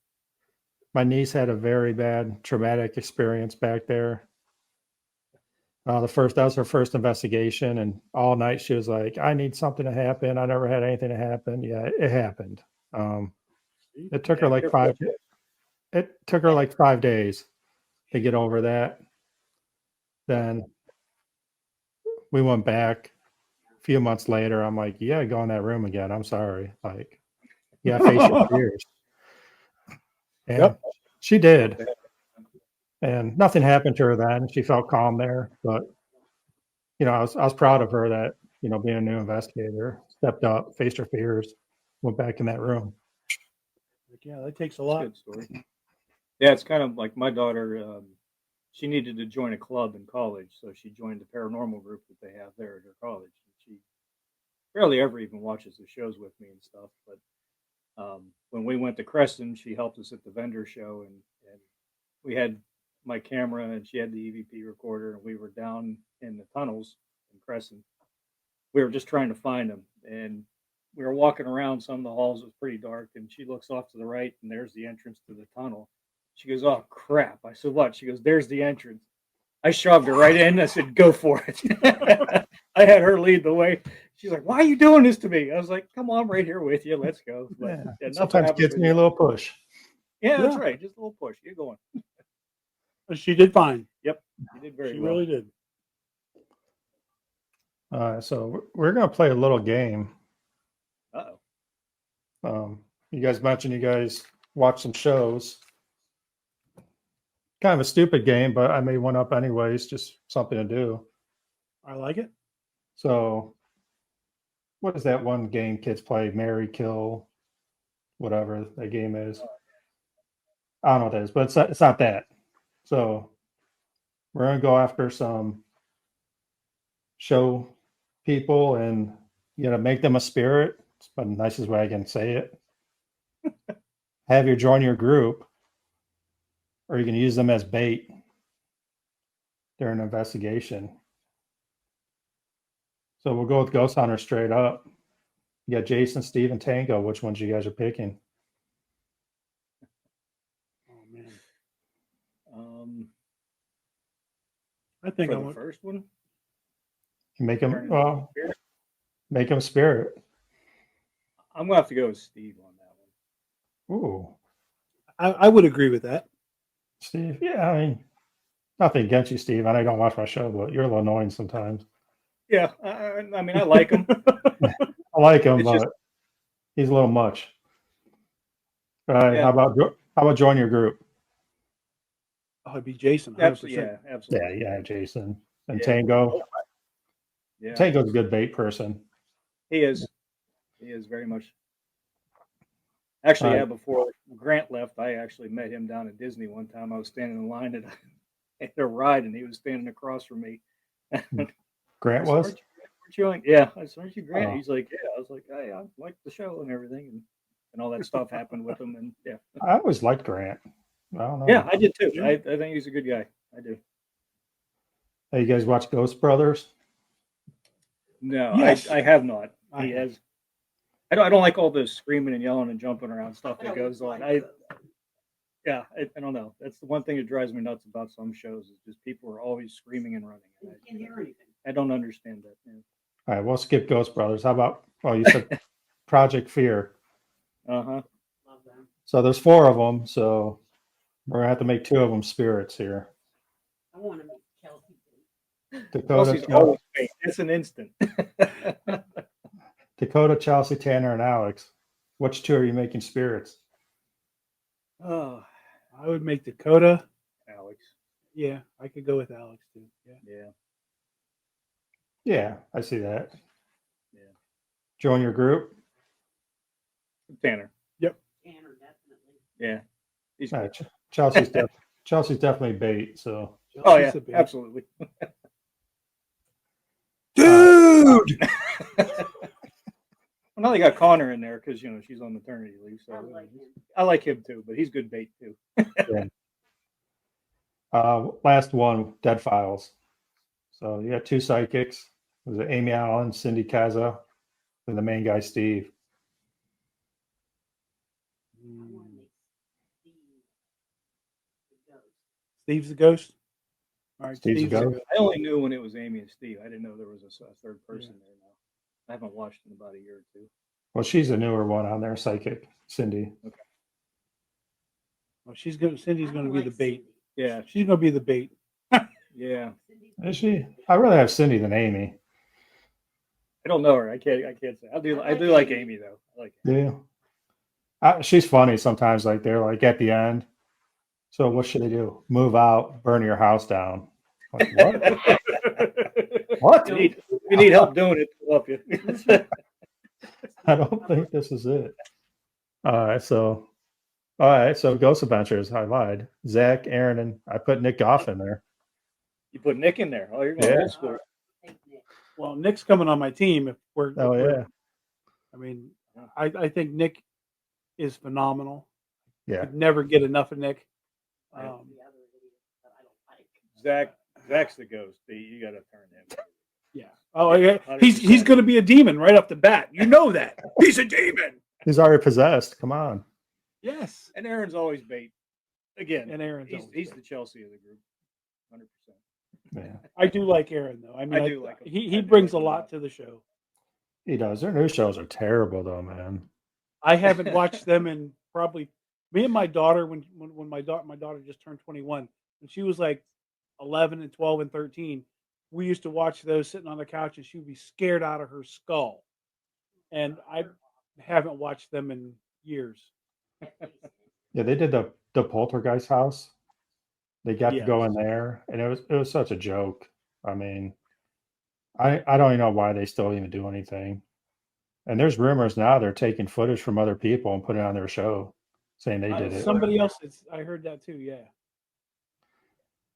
My niece had a very bad traumatic experience back there. That was her first investigation, and all night she was like, "I need something to happen. I never had anything to happen." Yeah, it happened. It took her like five. It took her like 5 days to get over that. Then we went back a few months later. I'm like, "You gotta go in that room again. I'm sorry. Like, you gotta face your fears." And Yep. she did. And nothing happened to her then. She felt calm there. But I was proud of her that, being a new investigator, stepped up, faced her fears, went back in that room. Yeah, that takes a It's a lot. good story. Yeah, it's kind of like my daughter. She needed to join a club in college, so she joined the paranormal group that they have there at her college. She barely ever even watches the shows with me and stuff. But when we went to Creston, she helped us at the vendor show, and we had my camera, and she had the EVP recorder, and we were down in the tunnels in Creston. We were just trying to find them, and we were walking around some of the halls. It was pretty dark, and she looks off to the right, and there's the entrance to the tunnel. She goes, "Oh crap!" I said, "What?" She goes, "There's the entrance." I shoved her right in. I said, "Go for it." I had her lead the way. She's like, "Why are you doing this to me?" I was like, "Come on, I'm right here with you. Let's go." But, Yeah. nothing Sometimes happened kids with need a you. little push. Yeah, that's Yeah. right. Just a little push. You're going. But she did fine. Yep, you did very She well. really did. So we're gonna play a little game. Uh-oh. You guys mentioned you guys watch some shows. Kind of a stupid game, but I made one up anyways, just something to do. I like it. So, what is that one game kids play? Marry, kill, whatever that game is. I don't know what it is, but it's not that. So, we're gonna go after some show people, and you gotta make them a spirit. It's the nicest way I can say it. Have you join your group, or you can use them as bait during an investigation. So we'll go with Ghost Hunter straight up. You got Jason, Steve, and Tango. Which ones you guys are picking? Oh man, I For think I the want. first one, You make turn them it into a spirit? make them spirit. I'm gonna have to go with Steve on that one. Ooh, I would agree with that. Steve. Yeah, I mean, nothing against you, Steve. I know you don't watch my show, but you're a little annoying sometimes. Yeah, I mean, I like him. I like him, It's but just- he's a little much. All right. Yeah. How about join your group? Oh, it'd be Jason. 100%. Yeah, absolutely. Yeah, Jason and Yeah. Tango. Yeah, Tango's a good bait person. he is. He is very much. Actually, Right. yeah. Before Grant left, I actually met him down at Disney one time. I was standing in line at a ride, and he was standing across from me. Grant I said, was. Aren't you on? Yeah, I said, aren't you Grant? Oh. He's like, yeah. I was like, hey, I like the show and everything, and all that stuff happened with him, and yeah, I always liked Grant. I don't know. yeah, I did too. I think he's a good guy. I do. Hey, you guys watch Ghost Brothers? No, Yes. I have not. I He have. has. I don't like all this screaming and yelling and jumping around stuff that goes on. I don't know. That's the one thing that drives me nuts about some shows is just people are always screaming and running. You can't hear anything. I don't understand that. Yeah. All right, we'll skip Ghost Brothers. How about? Well, you said Project Fear. Uh-huh. Love them. So there's 4 of them. So we're gonna have to make 2 of them spirits here. I want to meet Kelsey. Dakota, Chelsea's always fake. It's an instant. Dakota, Chelsea, Tanner, and Alex. Which 2 are you making spirits? Oh, I would make Dakota. Alex. Yeah, I could go with Alex too. Yeah. Yeah. Yeah, I see that. Yeah. Join your group. Tanner. Tanner, definitely. Yeah. He's All good. right, Chelsea's definitely bait. So Oh yeah, Chelsea's a big- absolutely. Dude. Well, now they got Connor in there because she's on maternity leave. So I like him. I like him too, but he's good bait too. last one, Dead Files. So you got 2 psychics. Was it Amy Allen, Cindy Kaza, and the main guy Steve? I want to make Steve the ghost. Steve's the ghost. All right, Steve's the ghost. I only knew when it was Amy and Steve. I didn't know there was a third person there now. I haven't watched in about a year or two. Well, she's a newer one on there, psychic Cindy. Well, Cindy's I going to don't be like the bait. Cindy. Yeah, She's going to be the bait. yeah. Cindy's Is she? I'd rather have Cindy than Amy. I don't know her. I can't say. I do like Amy though. I like Amy. Yeah. She's funny sometimes. Like they're like at the end. So what should they do? Move out, burn your house down. Like, what? What? If you need help doing it, we'll help you. I don't think this is it. All right. So Ghost Adventures. I lied. Zach, Aaron, and I put Nick Goff in there. You put Nick in there. Oh, you're going Yeah. old school. Take Nick. Well, Nick's coming on my team. If we're, Oh if we're- yeah. I mean, I think Nick is phenomenal. Yeah. Could never get enough of Nick. The other idiot that I don't like. Zach's the ghost. You got to turn him. Yeah. Oh, yeah. 100%. He's going to be a demon right off the bat. You know that. He's a demon. He's already possessed. Come on. Yes. And Aaron's always bait. Again, And Aaron's he's always the bait. Chelsea of the group. 100%. Yeah. I do like Aaron though. I mean, I do like him. He I do brings like a him a lot lot. to the show. He does. Their new shows are terrible though, man. I haven't watched them in probably me and my daughter when my daughter just turned 21 and she was like 11 and 12 and 13. we used to watch those sitting on the couch, and she would be scared out of her skull. And I haven't watched them in years. Yeah, they did the Poltergeist house. They got to go in Yes. there, and it was such a joke. I mean, I don't even know why they still even do anything. And there's rumors now they're taking footage from other people and putting it on their show, saying they did it. Somebody else. I heard that too. Yeah.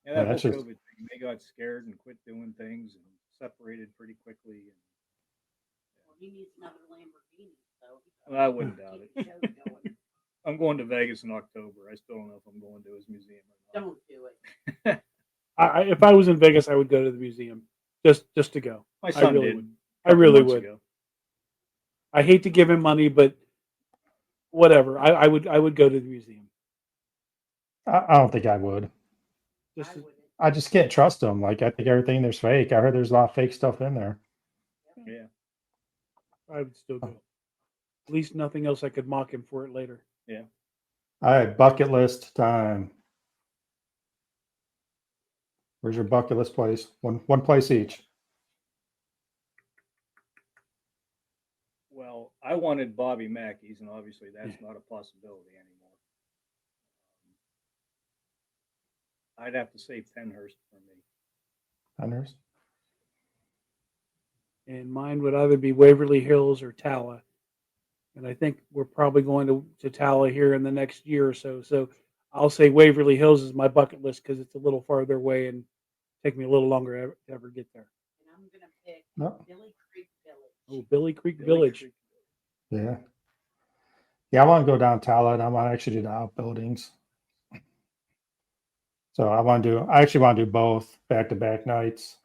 Yeah, Yeah, that whole that's just COVID thing, they got scared and quit doing things and separated pretty quickly. And Well, he needs another Lamborghini, so well, I wouldn't doubt it. keep the show going. I'm going to Vegas in October. I still don't know if I'm going to his museum or not. Don't do it. If I was in Vegas, I would go to the museum just to go. My I son really did. would. a I couple really months would. ago. I hate to give him money, but whatever. I would go to the museum. I don't think I would. Just I to- wouldn't. I just can't trust them. Like I think everything there's fake. I heard there's a lot of fake stuff in there. Yeah. I would still go. At least nothing else I could mock him for it later. Yeah. All right, bucket list time. Where's your bucket list place? One place each. Well, I wanted Bobby Mackey's, and obviously that's not a possibility anymore. I'd have to say Penhurst for me. Hunters. And mine would either be Waverly Hills or Tala. And I think we're probably going to Tala here in the next year or so. So I'll say Waverly Hills is my bucket list because it's a little farther away and take me a little longer to ever get there. And I'm gonna pick No. Billy Creek Village. Oh, Billy Creek Billy Village. Creek. Yeah. Yeah, I want to go down Tala and I want to actually do the outbuildings. So I actually want to do both back-to-back nights.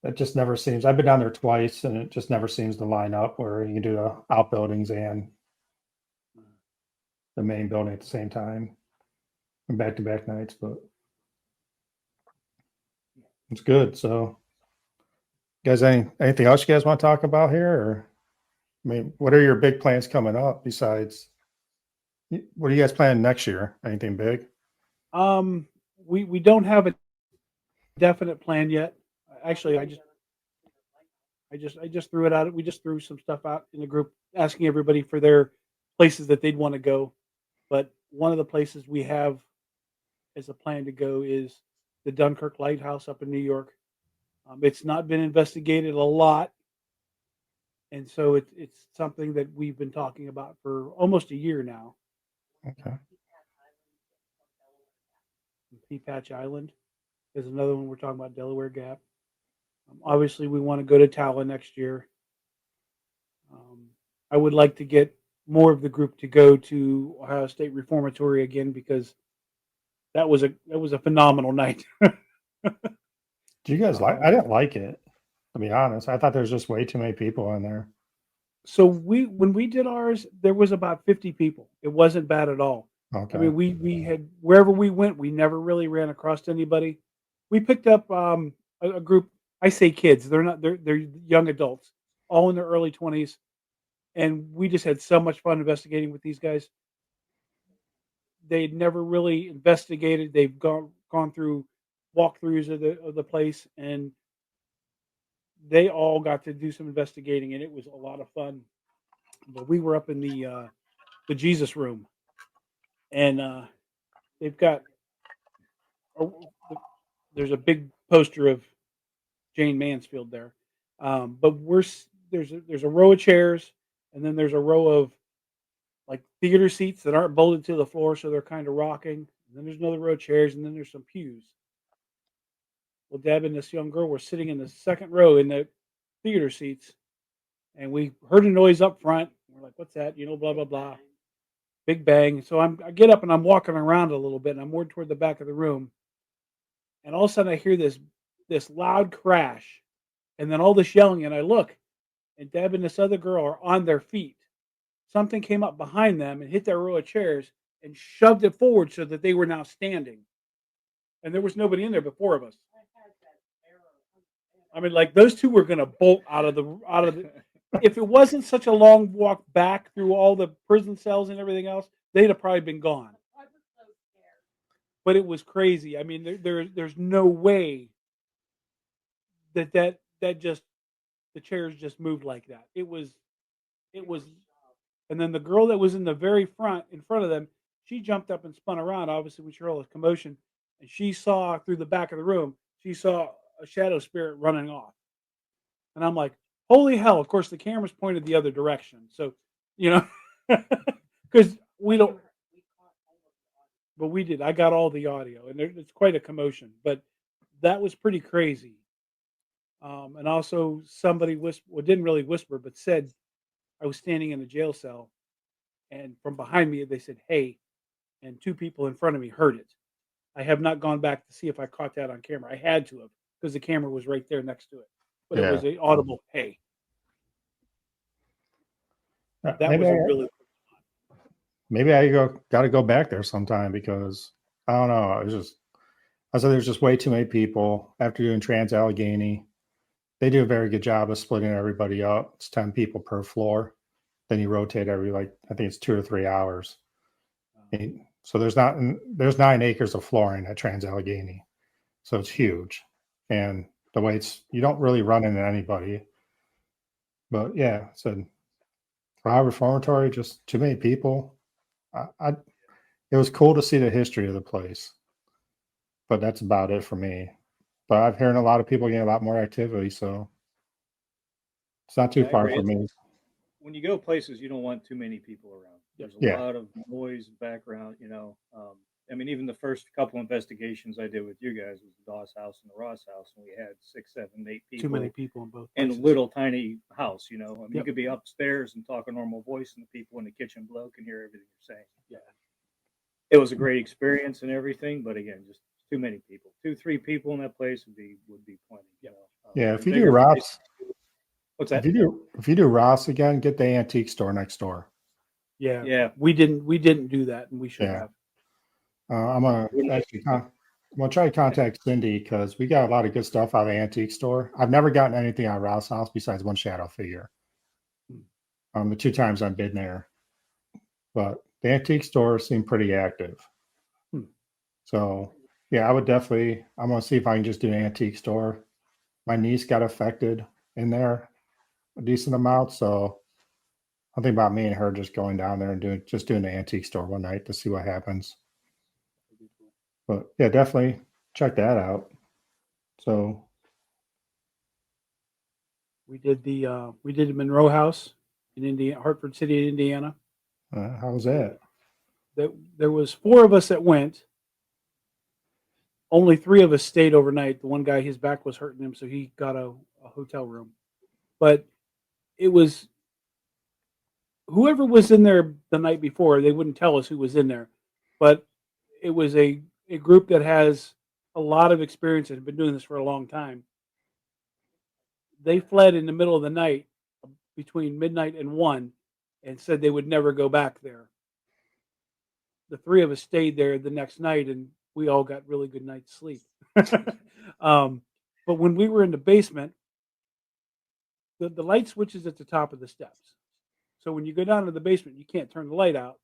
It just never seems, I've been down there twice and it just never seems to line up where you can do the outbuildings and the main building at the same time and back-to-back nights, but it's good. So guys, anything else you guys want to talk about here? Or I mean, what are your big plans coming up besides what are you guys planning next year? Anything big? We don't have a definite plan yet. Actually, I just threw it out. We just threw some stuff out in the group, asking everybody for their places that they'd want to go. But one of the places we have as a plan to go is the Dunkirk Lighthouse up in New York. It's not been investigated a lot, and so it's something that we've been talking about for almost a year now. Okay. Peapatch Island is another one we're talking about. Delaware Gap. Obviously, we want to go to Tala next year. I would like to get more of the group to go to Ohio State Reformatory again because that was a phenomenal night. Do you guys like? I didn't like it, to be honest. I thought there was just way too many people in there. So when we did ours, there was about 50 people. It wasn't bad at all. Okay. I mean, we had wherever we went, we never really ran across anybody. We picked up a group. I say kids; they're young adults, all in their early 20s, and we just had so much fun investigating with these guys. They'd never really investigated. They've gone through walkthroughs of the place, and they all got to do some investigating, and it was a lot of fun. But we were up in the Jesus room, and they've got there's a big poster of Jane Mansfield there, but there's a row of chairs, and then there's a row of like theater seats that aren't bolted to the floor, so they're kind of rocking. And then there's another row of chairs, and then there's some pews. Well, Deb and this young girl were sitting in the second row in the theater seats, and we heard a noise up front. We're like, "What's that?" Blah blah blah. Big bang. So I get up and I'm walking around a little bit, and I'm more toward the back of the room, and all of a sudden I hear this loud crash, and then all this yelling, and I look, and Deb and this other girl are on their feet. Something came up behind them and hit their row of chairs and shoved it forward so that they were now standing, and there was nobody in there but four of us. I mean, like those two were going to bolt out of the. If it wasn't such a long walk back through all the prison cells and everything else, they'd have probably been gone. But it was crazy. I mean, there's no way that just the chairs just moved like that. It was, and then the girl that was in the very front in front of them, she jumped up and spun around. Obviously, when she heard all the commotion, and she saw through the back of the room, she saw a shadow spirit running off, and I'm like, holy hell! Of course, the camera's pointed the other direction, so you know, because we don't. But we did. I got all the audio, and it's quite a commotion. But that was pretty crazy. And also, somebody well, didn't really whisper, but said I was standing in the jail cell, and from behind me they said, "Hey," and two people in front of me heard it. I have not gone back to see if I caught that on camera. I had to have because the camera was right there next to it. But it Yeah. was a audible "Hey." That Maybe was a I, really maybe I got to go back there sometime because I don't know. I said there's just way too many people after doing Trans Allegheny. They do a very good job of splitting everybody up. It's 10 people per floor. Then you rotate every, like, I think it's 2 or 3 hours. So there's 9 acres of flooring at Trans Allegheny. So it's huge. And the way you don't really run into anybody. But yeah, so Ohio Reformatory, just too many people. It was cool to see the history of the place, but that's about it for me. But I've heard a lot of people getting a lot more activity, so it's not too I far agree. from me. When you go places, you don't want too many people around. There's a Yeah. lot of noise, background. I mean, even the first couple investigations I did with you guys was the Doss house and the Ross house, and we had 6, 7, 8 people. too many people in both in a places. little tiny house. I mean, you Yep. could be upstairs and talk a normal voice, and the people in the kitchen below can hear everything you're saying. Yeah. It was a great experience and everything, but again, just too many people. 2, 3 people in that place would be plenty. Yeah, And if you do bigger Ross, places- What's that? if you do Ross again, get the antique store next door. Yeah. Yeah. We didn't do that, and we should Yeah. have. I'm gonna try to contact Cindy because we got a lot of good stuff out of the antique store. I've never gotten anything out of Ross house besides one shadow figure. The 2 times I've been there, but the antique store seemed pretty active. So yeah, I would definitely. I'm gonna see if I can just do an antique store. My niece got affected in there a decent amount, so I think about me and her just going down there and doing the antique store one night to see what happens. But yeah, definitely check that out. So We did the Monroe House in Indiana, Hartford City, Indiana. how was that? There was 4 of us that went. Only 3 of us stayed overnight. The one guy, his back was hurting him, so he got a hotel room. But it was whoever was in there the night before. They wouldn't tell us who was in there, but it was a group that has a lot of experience and have been doing this for a long time. They fled in the middle of the night between midnight and 1 and said they would never go back there. The 3 of us stayed there the next night, and we all got really good night's sleep. But when we were in the basement, the light switch is at the top of the steps. So when you go down to the basement, you can't turn the light out.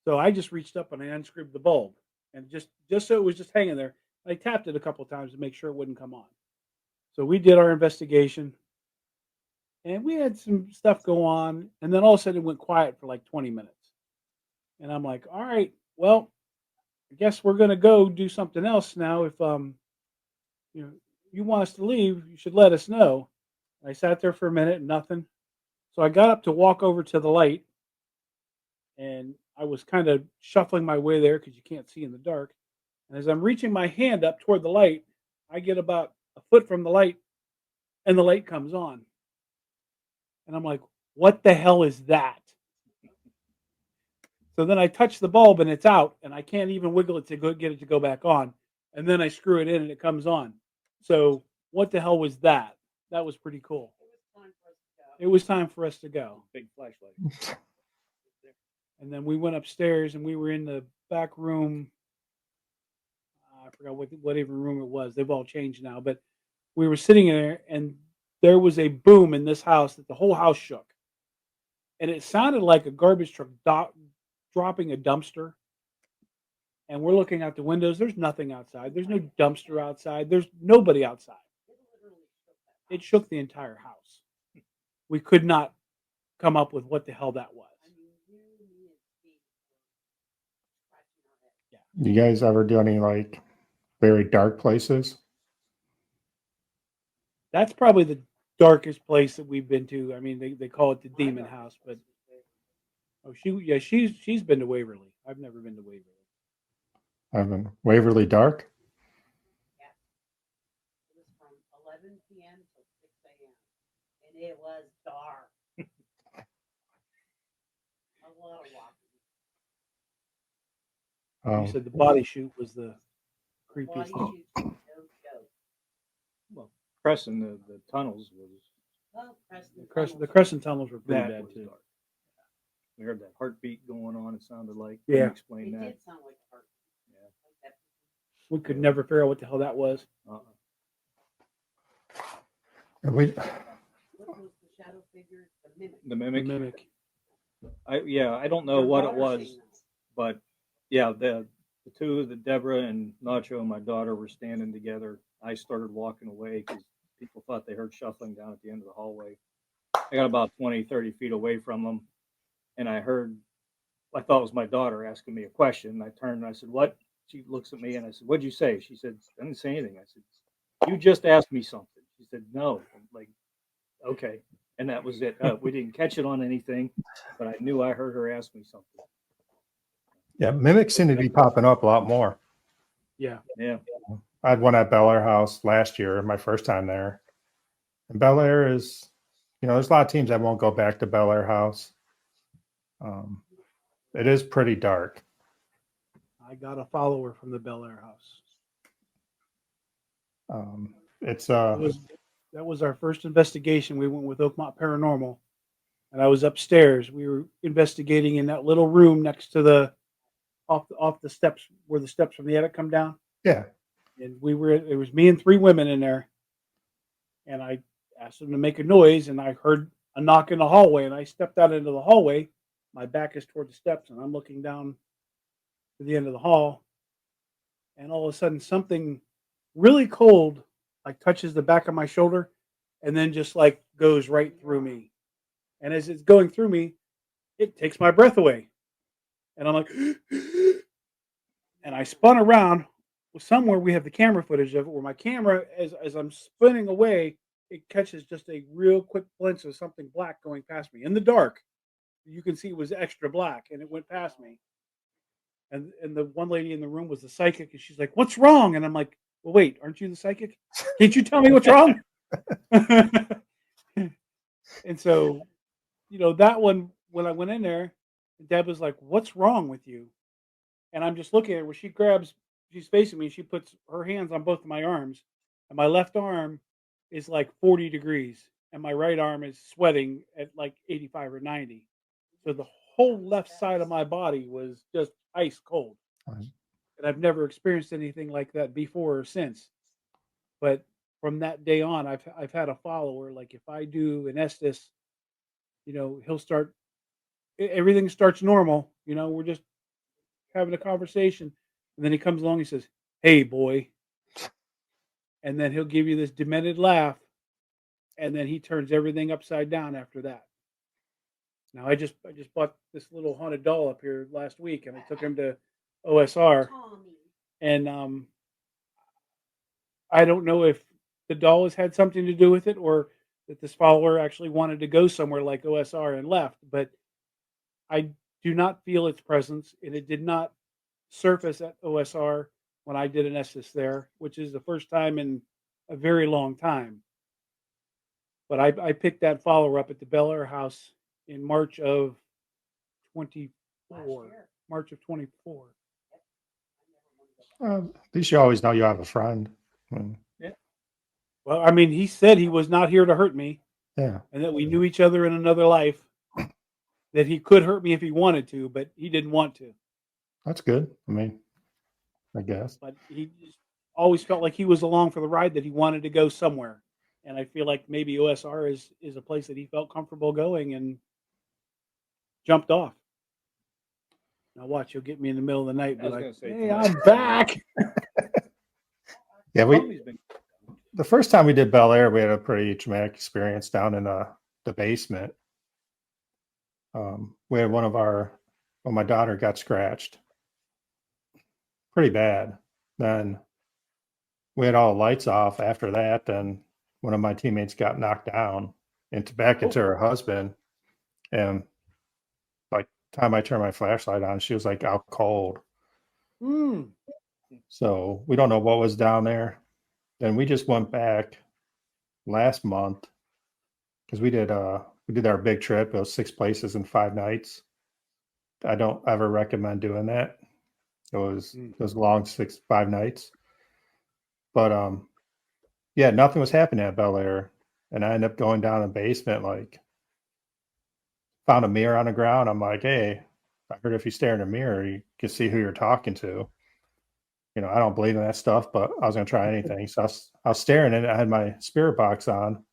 So I just reached up and I unscrewed the bulb, and just so it was just hanging there. I tapped it a couple of times to make sure it wouldn't come on. So we did our investigation, and we had some stuff go on, and then all of a sudden it went quiet for like 20 minutes. And I'm like, all right, well, I guess we're gonna go do something else now. If you want us to leave, you should let us know. I sat there for a minute and nothing. So I got up to walk over to the light, and I was kind of shuffling my way there because you can't see in the dark. And as I'm reaching my hand up toward the light, I get about a foot from the light, and the light comes on. And I'm like, what the hell is that? So then I touch the bulb and it's out, and I can't even wiggle it to get it to go back on. And then I screw it in and it comes on. So what the hell was that? That was pretty cool. It was time for us to go. Big flashlight. And then we went upstairs and we were in the back room. I forgot what even room it was. They've all changed now, but we were sitting there and there was a boom in this house that the whole house shook. And it sounded like a garbage truck dropping a dumpster. And we're looking out the windows. There's nothing outside. There's no dumpster outside. There's nobody outside. it shook the entire house. We could not come up with what the hell that was. I mean, you, me, and Steve were scratching our heads. You guys ever do any like very dark places? That's probably the darkest place that we've been to. I mean, they call it the My demon darkest house, but place she's been to Waverly. I've never been to Waverly. I've been Waverly Dark. it was from 11 p.m. till 6 a.m. and it was dark. A lot of walking. You said the body shoot was the Body creepiest. shoots, no joke. Well, Preston, the tunnels was Well, Preston The Tunnels. Crescent tunnels were pretty that bad was too. dark. We heard that heartbeat going on. It sounded like. Yeah. Can you It explain that. did sound like a heart. Yeah. Like that. We could never figure out what the hell that was. And we What was the shadow figure? The mimic. The The mimic. mimic. I don't know Your what it daughter was, seen that. but yeah, the two, the Deborah and Nacho and my daughter were standing together. I started walking away because people thought they heard shuffling down at the end of the hallway. I got about 20, 30 feet away from them, and I thought it was my daughter asking me a question. I turned and I said, "What?" She looks at me and I said, "What'd you say?" She said, "I didn't say anything." I said, "You just asked me something." She said, "No." I'm like, okay. And that was it. We didn't catch it on anything, but I knew I heard her ask me something. yeah, mimics seem to be popping up a lot more. Yeah. Yeah. I had one at Bel Air House last year, my first time there. And Bel Air is, there's a lot of teams that won't go back to Bel Air House. It is pretty dark. I got a follower from the Bel Air house. It's That was our first investigation. We went with Oakmont Paranormal, and I was upstairs. We were investigating in that little room next to the off the steps where the steps from the attic come down. yeah. And it was me and three women in there, and I asked them to make a noise, and I heard a knock in the hallway, and I stepped out into the hallway. My back is toward the steps, and I'm looking down to the end of the hall, and all of a sudden something really cold like touches the back of my shoulder and then just like goes right through me. And as it's going through me, it takes my breath away. And I'm like, and I spun around. Somewhere we have the camera footage of it where my camera, as I'm spinning away, it catches just a real quick glimpse of something black going past me in the dark. You can see it was extra black and it went past me. And the one lady in the room was the psychic, and she's like, "What's wrong?" And I'm like, "Well, wait, aren't you the psychic? Can't you tell me what's wrong?" And so, that one, when I went in there, Deb was like, "What's wrong with you?" And I'm just looking at her where she's facing me, and she puts her hands on both of my arms, and my left arm is like 40 degrees, and my right arm is sweating at like 85 or 90. So the whole left side of my body was just ice cold. Right. And I've never experienced anything like that before or since. But from that day on, I've had a follower. Like if I do an Estes, he'll start. Everything starts normal. We're just having a conversation, and then he comes along. He says, "Hey, boy," and then he'll give you this demented laugh, and then he turns everything upside down after that. Now I just bought this little haunted doll up here last week, and I took him to OSR, Tommy. and I don't know if the doll has had something to do with it, or that this follower actually wanted to go somewhere like OSR and left. But I do not feel its presence, and it did not surface at OSR when I did an Estes there, which is the first time in a very long time. But I picked that follower up at the Bel Air house in March of 24. year. March of 24. At least you always know you have a friend. Well, I mean, he said he was not here to hurt me, Yeah, and that we knew each other in another life. That he could hurt me if he wanted to, but he didn't want to. that's good. I guess. But he just always felt like he was along for the ride. That he wanted to go somewhere, and I feel like maybe OSR is a place that he felt comfortable going and jumped off. Now watch, he'll get me in the middle of the night. I Be was like, gonna say "Hey, tonight. I'm back." Yeah, Tommy's been the first time we did Bel Air, we had a pretty traumatic experience down in the basement. We had when my daughter got scratched pretty bad. Then we had all the lights off after that. Then one of my teammates got knocked down back into her husband. And like time I turned my flashlight on, she was like out cold. Hmm. So we don't know what was down there. Then we just went back last month because we did our big trip. It was 6 places in 5 nights. I don't ever recommend doing that. It was long 5 nights. But yeah, nothing was happening at Bel Air. And I ended up going down in the basement, like found a mirror on the ground. I'm like, hey, I heard if you stare in a mirror, you can see who you're talking to. You know, I don't believe in that stuff, but I was gonna try anything. So I was staring at it. I had my spirit box on.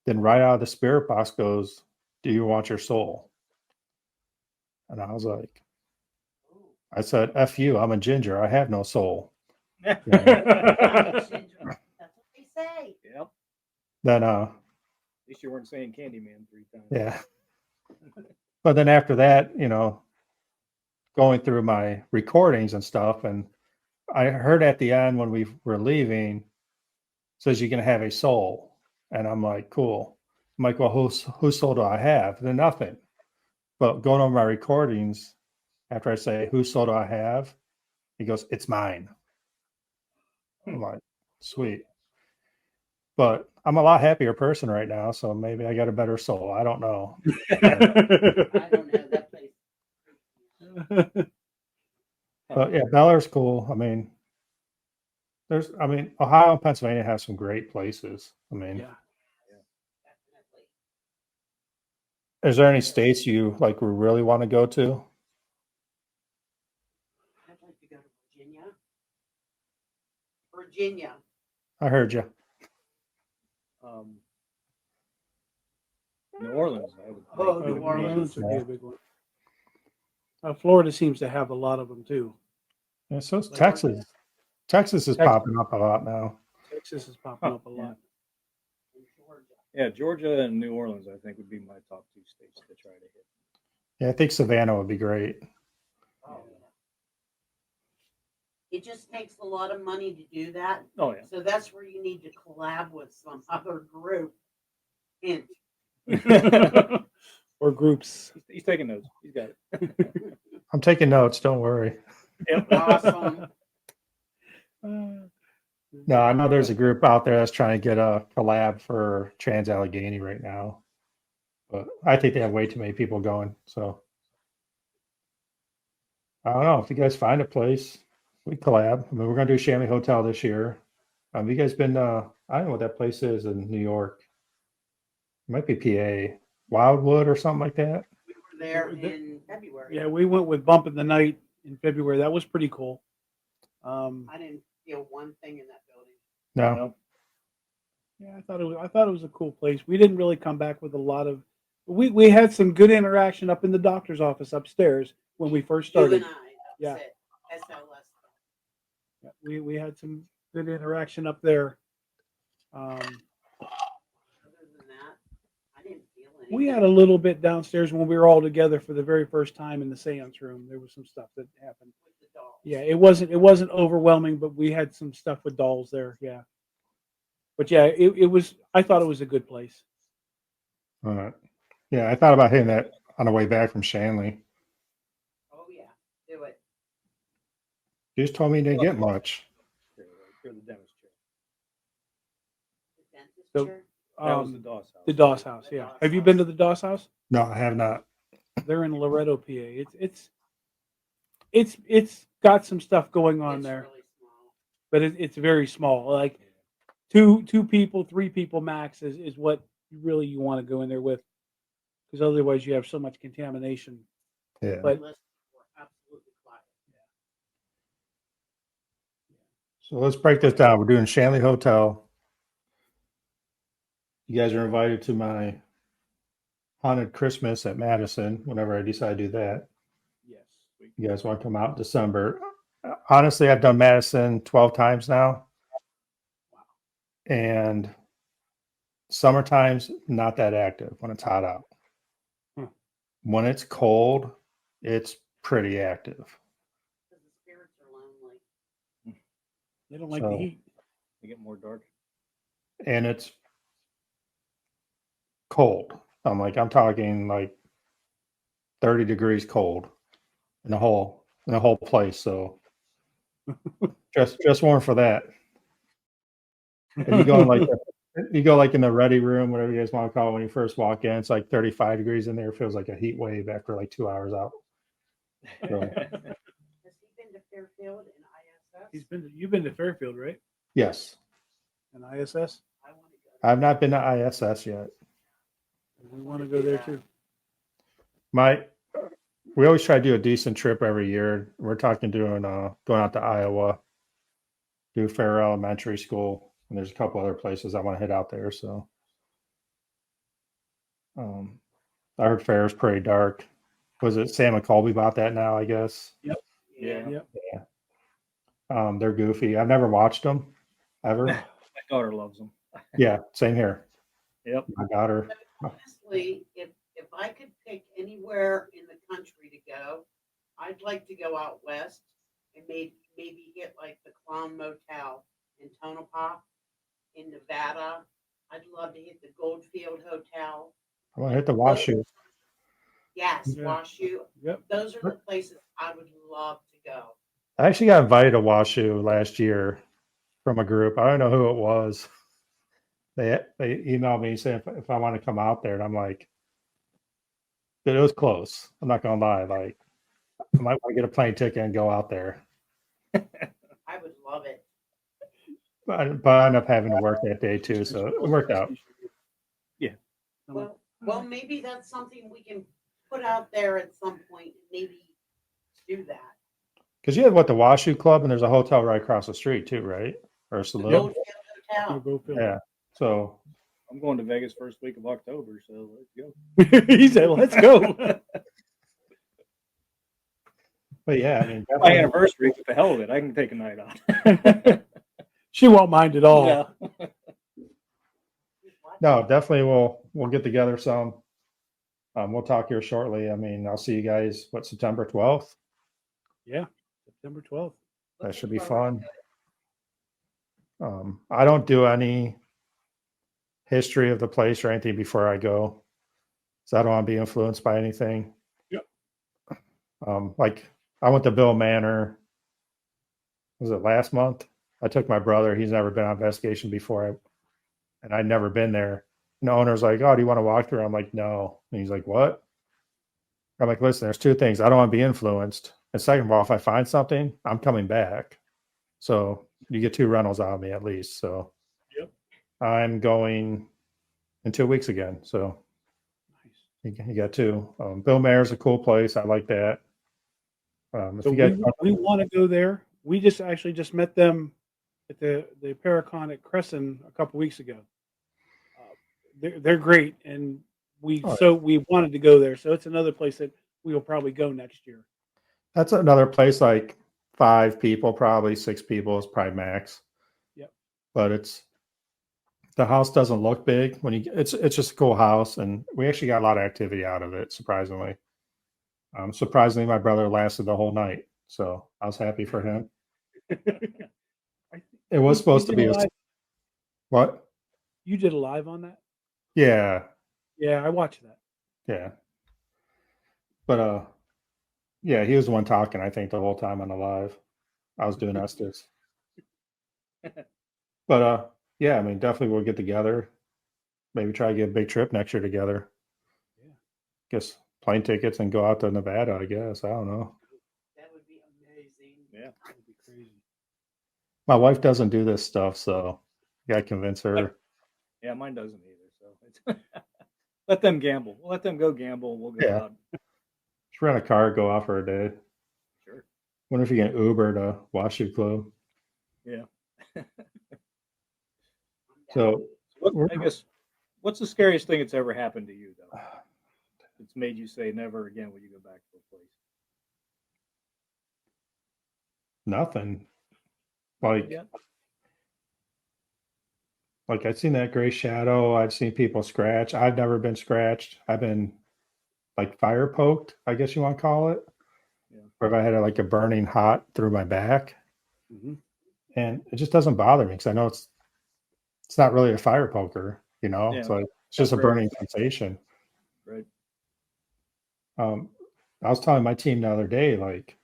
Then right out of the spirit box goes, "Do you want your soul?" And I was like, I said, "F you, I'm a ginger. I have no soul." That's what they say. Yep. Then At least you weren't saying Candyman 3 times. yeah. But then after that, you know, going through my recordings and stuff, and I heard at the end when we were leaving, says you can have a soul. And I'm like, cool. I'm like, well, whose soul do I have? Then nothing. But going over my recordings, after I say, whose soul do I have? He goes, it's mine. I'm like, sweet. But I'm a lot happier person right now, so maybe I got a better soul. I don't know. I don't know that place. But yeah, Bel Air's cool. I mean, Ohio and Pennsylvania have some great places. I mean, Yeah. Definitely. is there any states you like really want to go to? I'd like to go to Virginia. Virginia. I heard you. New Orleans. I would Oh, think New would be- Orleans. would be a big one. Florida seems to have a lot of them too. Yeah, so it's Like- Texas. Texas is Texas. popping up a lot now. Texas is popping up a Yeah. lot. In Georgia. Yeah, Georgia and New Orleans, I think, would be my top 2 states to try to hit. Yeah, I think Savannah would be great. Oh, yeah. It just takes a lot of money to do that. Oh yeah. So that's where you need to collab with some other group. And Or groups. He's taking notes. He's got it. I'm taking notes. Don't worry. awesome. No, I know there's a group out there that's trying to get a collab for Trans Allegheny right now, but I think they have way too many people going. So I don't know if you guys find a place, we collab. I mean, we're gonna do Chamois Hotel this year. You guys been? I don't know what that place is in New York. It might be PA, Wildwood or something like that. We were there in February. Yeah, we went with Bump in the Night in February. That was pretty cool. I didn't feel one thing in that building. No, Yeah, I thought it was a cool place. We didn't really come back with a lot of. We had some good interaction up in the doctor's office upstairs when we first You started. and I. Yeah. That's it. SLS. Yeah, we had some good interaction up there. Other than that, I didn't feel anything. We had a little bit downstairs when we were all together for the very first time in the seance room. There was some stuff that happened. with the dolls. Yeah, it wasn't overwhelming, but we had some stuff with dolls there. Yeah, but yeah, it was. I thought it was a good place. all right. Yeah, I thought about hitting that on the way back from Shanley. Oh yeah, do it. You just told me you didn't get much. You're the dentist chair. The dentist So- chair. That was the Um, DOS house. the Doss House. Yeah, have you been to the Doss House? No, I have not. They're in Loretto, PA. It's got some stuff going on It's there, really small. but it's very small. Like two people, 3 people max is what you want to go in there with, because otherwise you have so much contamination. Yeah. But- Unless we're absolutely quiet. So let's break this down. We're doing Shanley Hotel. You guys are invited to my haunted Christmas at Madison whenever I decide to do that. Yes. You guys want to come out in December? Honestly, I've done Madison 12 times now. and summertime's not that active when it's hot out. Hmm. When it's cold, it's pretty active. Because the spirits are lonely. They don't like So- the heat. They get more dark. And it's cold. I'm talking like 30 degrees cold in the whole place. So just warm for that. If you go in like you go like in the ready room, whatever you guys want to call it, when you first walk in, it's like 35 degrees in there. It feels like a heat wave after like 2 hours out. So, Has he been to Fairfield and ISS? You've been to Fairfield, right? yes, And ISS. I want to go. I've not been to ISS yet. We want to go there too. We always try to do a decent trip every year. We're talking doing going out to Iowa, do Fair Elementary School, and there's a couple other places I want to hit out there. So, I heard Fair is pretty dark. Was it Sam and Colby bought that now? I guess. Yeah. Yep. They're goofy. I've never watched them ever. My daughter loves them. Yeah, same here. Yep. My daughter. Honestly, if I could pick anywhere in the country to go, I'd like to go out west and maybe hit like the Clown Motel in Tonopah in Nevada. I'd love to hit the Goldfield Hotel. I want to hit the Washoe. Yes, Yeah. Washoe. Yep. Those are the places I would love to go. I actually got invited to Washoe last year from a group. I don't know who it was. They emailed me saying if I want to come out there, and I'm like, but it was close. I'm not gonna lie. Like, I might want to get a plane ticket and go out there. I would love it. But I ended up having to work that day too, so it worked out. Well, maybe that's something we can put out there at some point. Maybe do that. Because you have the Washoe Club, and there's a hotel right across the street too, right? Or a saloon. Goldfield We'll Hotel. go Phil. Yeah. So I'm going to Vegas first week of October, so let's go. He said, "Let's go." but yeah, I mean, My definitely, anniversary, with the hell of it, I can take a night off. She won't mind at all. Yeah. no, definitely we'll get together some. We'll talk here shortly. I mean, I'll see you guys, September 12th? Yeah, September 12th. That should be fun. I don't do any history of the place or anything before I go. So I don't want to be influenced by anything. Yep. Like I went to Bill Manor. Was it last month? I took my brother. He's never been on investigation before. And I'd never been there. And the owner's like, "Oh, do you want to walk through?" I'm like, "No." And he's like, "What?" I'm like, "Listen, there's two things. I don't want to be influenced. And second of all, if I find something, I'm coming back. So you get two rentals out of me at least." So Yep. I'm going in 2 weeks again. So Nice. you got two. Bill Mayer's a cool place. I like that. If So you guys, we want to go there. We just met them at the Paracon at Crescent a couple weeks ago. They're great, and we wanted to go there. So it's another place that we will probably go next year. that's another place like 5 people, probably 6 people is probably max. Yep. But the house doesn't look big when it's just a cool house, and we actually got a lot of activity out of it, surprisingly. Surprisingly, my brother lasted the whole night, so I was happy for him. It was supposed to be what? You did a live on that? Yeah, Yeah, I watched that. yeah. But yeah, he was the one talking, I think, the whole time on the live. I was doing Estes. But yeah, I mean, definitely we'll get together. Maybe try to get a big trip next year together. Yeah. Guess plane tickets and go out to Nevada, I guess. I don't know. That would be amazing. Yeah. That'd be crazy. My wife doesn't do this stuff, so I gotta convince her. Yeah, mine doesn't either. So it's let them gamble. We'll let them go gamble. We'll go Yeah. out. Just rent a car, go out for a day. Sure. Wonder if you can Uber to Washoe Club. Yeah. So I guess, what's the scariest thing that's ever happened to you, though? It's made you say, never again will you go back to a place. nothing. Like Yeah. Like I've seen that gray shadow. I've seen people scratch. I've never been scratched. I've been like fire poked, I guess you want to call it. Yeah. Or if I had like a burning hot through my back. Mhm. And it just doesn't bother me because I know it's not really a fire poker, you know. Yeah. It's like it's just a Temporary. burning sensation. Right. I was telling my team the other day, like,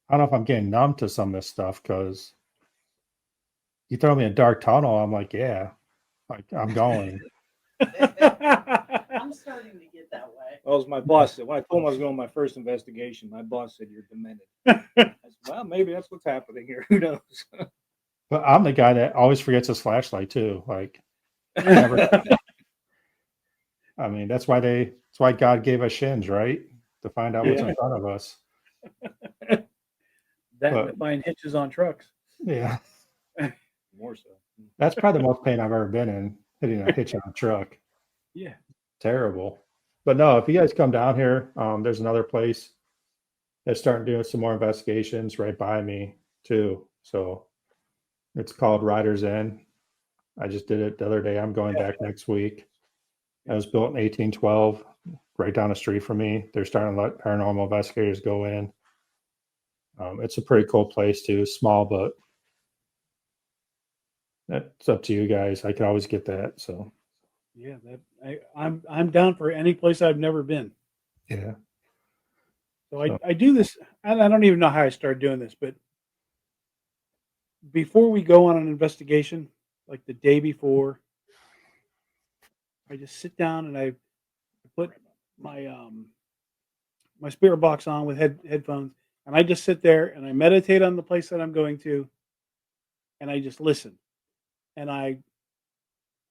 I don't know if I'm getting numb to some of this stuff because you throw me in a dark tunnel, I'm like, yeah, like I'm going. I'm starting to get that way. Well, as my boss said, when I told him I was going on my first investigation, my boss said, "You're demented." I said, well, maybe that's what's happening here. Who knows? But I'm the guy that always forgets his flashlight too. Like, never. I mean, that's why God gave us shins, right? To find out what's Yeah. in front of us. That and But to find hitches on trucks. yeah, More so. that's probably the most pain I've ever been in, hitting a hitch on a truck. Yeah. Terrible. But no, if you guys come down here, there's another place that's starting doing some more investigations right by me too. So it's called Riders Inn. I just did it the other day. I'm going back next week. It was built in 1812, right down the street from me. They're starting to let paranormal investigators go in. It's a pretty cool place too. Small, but that's up to you guys. I could always get that. So Yeah. I'm down for any place I've never been. yeah. So I do this. I don't even know how I started doing this, but before we go on an investigation, like the day before, I just sit down and I put my my spirit box on with headphones, and I just sit there and I meditate on the place that I'm going to, and I just listen, and I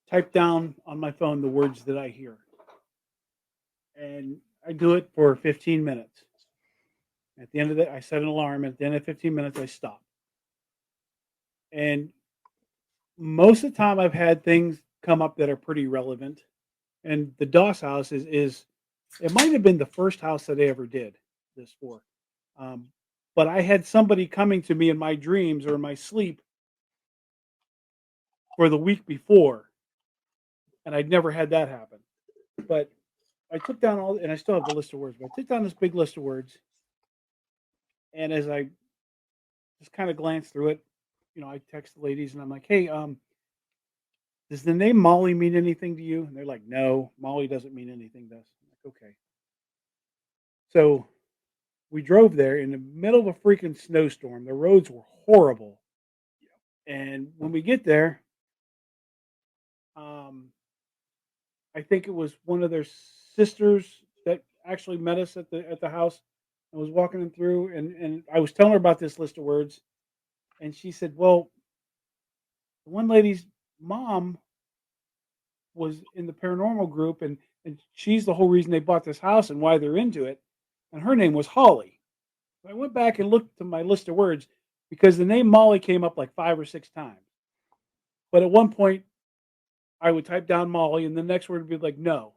type down on my phone the words that I hear, and I do it for 15 minutes. At the end of it, I set an alarm. At the end of 15 minutes, I stop. And most of the time, I've had things come up that are pretty relevant. And the Doss house is it might have been the first house that I ever did this for. Um, but I had somebody coming to me in my dreams or in my sleep for the week before, and I'd never had that happen. But I took down all, and I still have the list of words, but I took down this big list of words. And as I just kind of glanced through it, I text the ladies and I'm like, hey, does the name Molly mean anything to you? And they're like, no, Molly doesn't mean anything to us. I'm like, okay. So we drove there in the middle of a freaking snowstorm. The roads were horrible. And when we get there, um, I think it was one of their sisters that actually met us at the house. I was walking them through, and I was telling her about this list of words, and she said, "Well, the one lady's mom was in the paranormal group, and she's the whole reason they bought this house and why they're into it, and her name was Holly." So I went back and looked to my list of words because the name Molly came up like 5 or 6 times. But at one point, I would type down Molly, and the next word would be like no,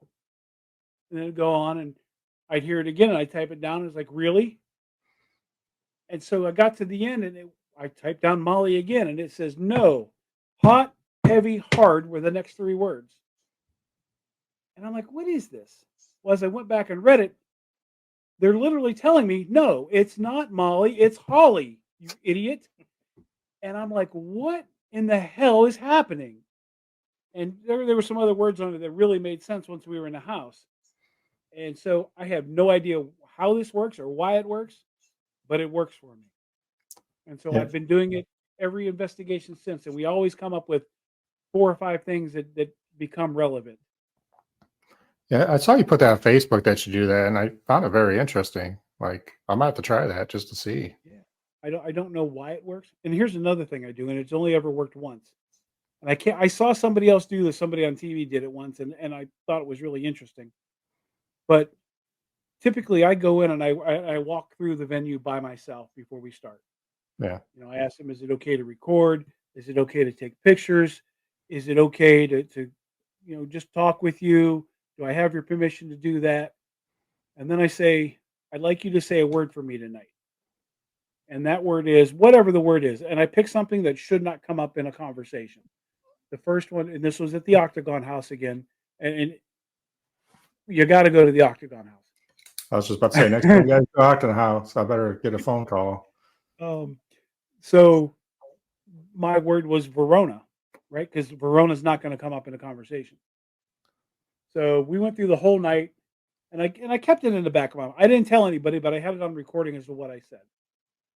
and then it'd go on, and I'd hear it again, and I'd type it down, and it's like really. And so I got to the end, and I typed down Molly again, and it says no, hot, heavy, hard were the next 3 words. And I'm like, what is this? Well, as I went back and read it, they're literally telling me, no, it's not Molly, it's Holly, you idiot. And I'm like, what in the hell is happening? And there were some other words on it that really made sense once we were in the house. And so I have no idea how this works or why it works, but it works for me. And so Yeah. I've been doing it every investigation since. And we always come up with 4 or 5 things that become relevant. Yeah, I saw you put that on Facebook that you do that, and I found it very interesting. Like, I might have to try that just to see. Yeah. I don't know why it works. And here's another thing I do, and it's only ever worked once. And I saw somebody else do this. Somebody on TV did it once, and I thought it was really interesting. But typically I go in and I walk through the venue by myself before we start. Yeah. I ask them, is it okay to record? Is it okay to take pictures? Is it okay to just talk with you? Do I have your permission to do that? And then I say, I'd like you to say a word for me tonight. And that word is whatever the word is. And I pick something that should not come up in a conversation. The first one, and this was at the Octagon House again, and you got to go to the Octagon House. I was just about to say, next time you guys go out to the house, I better get a phone call. So my word was Verona, right? Because Verona's not going to come up in a conversation. So we went through the whole night, and I kept it in the back of my mind. I didn't tell anybody, but I had it on recording as to what I said.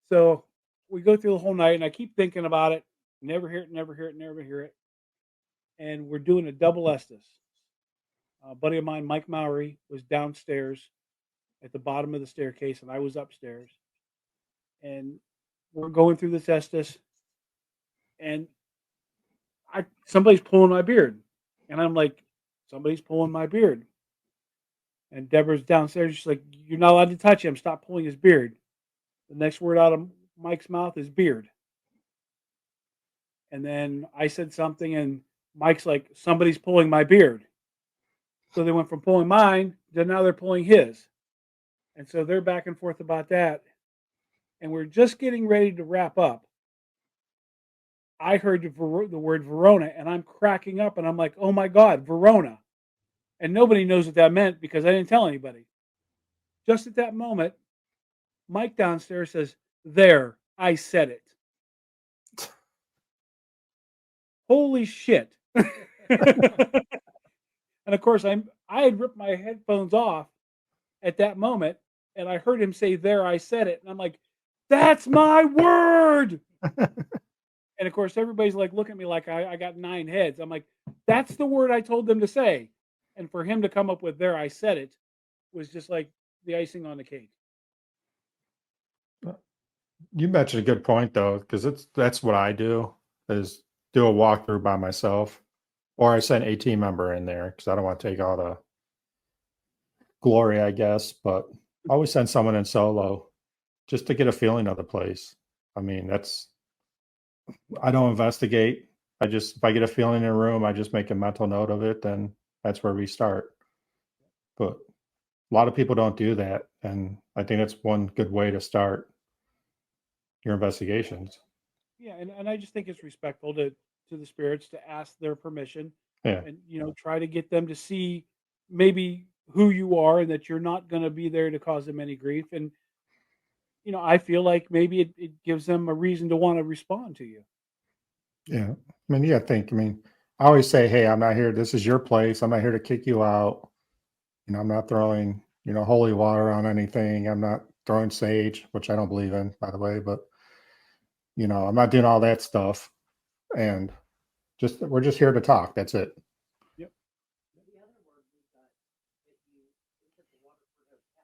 So we go through the whole night, and I keep thinking about it. Never hear it, never hear it, never hear it. And we're doing a double Estes. A buddy of mine, Mike Mowry, was downstairs at the bottom of the staircase, and I was upstairs. And we're going through this Estes, and somebody's pulling my beard. And I'm like, somebody's pulling my beard. And Deborah's downstairs. She's like, you're not allowed to touch him. Stop pulling his beard. The next word out of Mike's mouth is beard. And then I said something, and Mike's like, somebody's pulling my beard. So they went from pulling mine to now they're pulling his. And so they're back and forth about that. And we're just getting ready to wrap up. I heard the word Verona, and I'm cracking up, and I'm like, oh my God, Verona. And nobody knows what that meant because I didn't tell anybody. Just at that moment, Mike downstairs says, there, I said it. Holy shit. And of course, I had ripped my headphones off at that moment, and I heard him say, there, I said it. And I'm like, that's my word. And of course, everybody's like looking at me like I got 9 heads. I'm like, that's the word I told them to say. And for him to come up with there, I said it, was just like the icing on the cake. You mentioned a good point though, because that's what I do, is do a walkthrough by myself, or I send a team member in there because I don't want to take all the glory, I guess. But I always send someone in solo just to get a feeling of the place. I mean, I don't investigate. If I get a feeling in a room, I just make a mental note of it, then that's where we start. But a lot of people don't do that, and I think that's one good way to start your investigations. Yeah, and I just think it's respectful to the spirits to ask their permission. Yeah. And try to get them to see maybe who you are and that you're not going to be there to cause them any grief. And I feel like maybe it gives them a reason to want to respond to you. Yeah. I mean, I always say, hey, I'm not here. This is your place. I'm not here to kick you out. I'm not throwing, holy water on anything. I'm not throwing sage, which I don't believe in, by the way, but I'm not doing all that stuff. And we're just here to talk. That's it. Yep.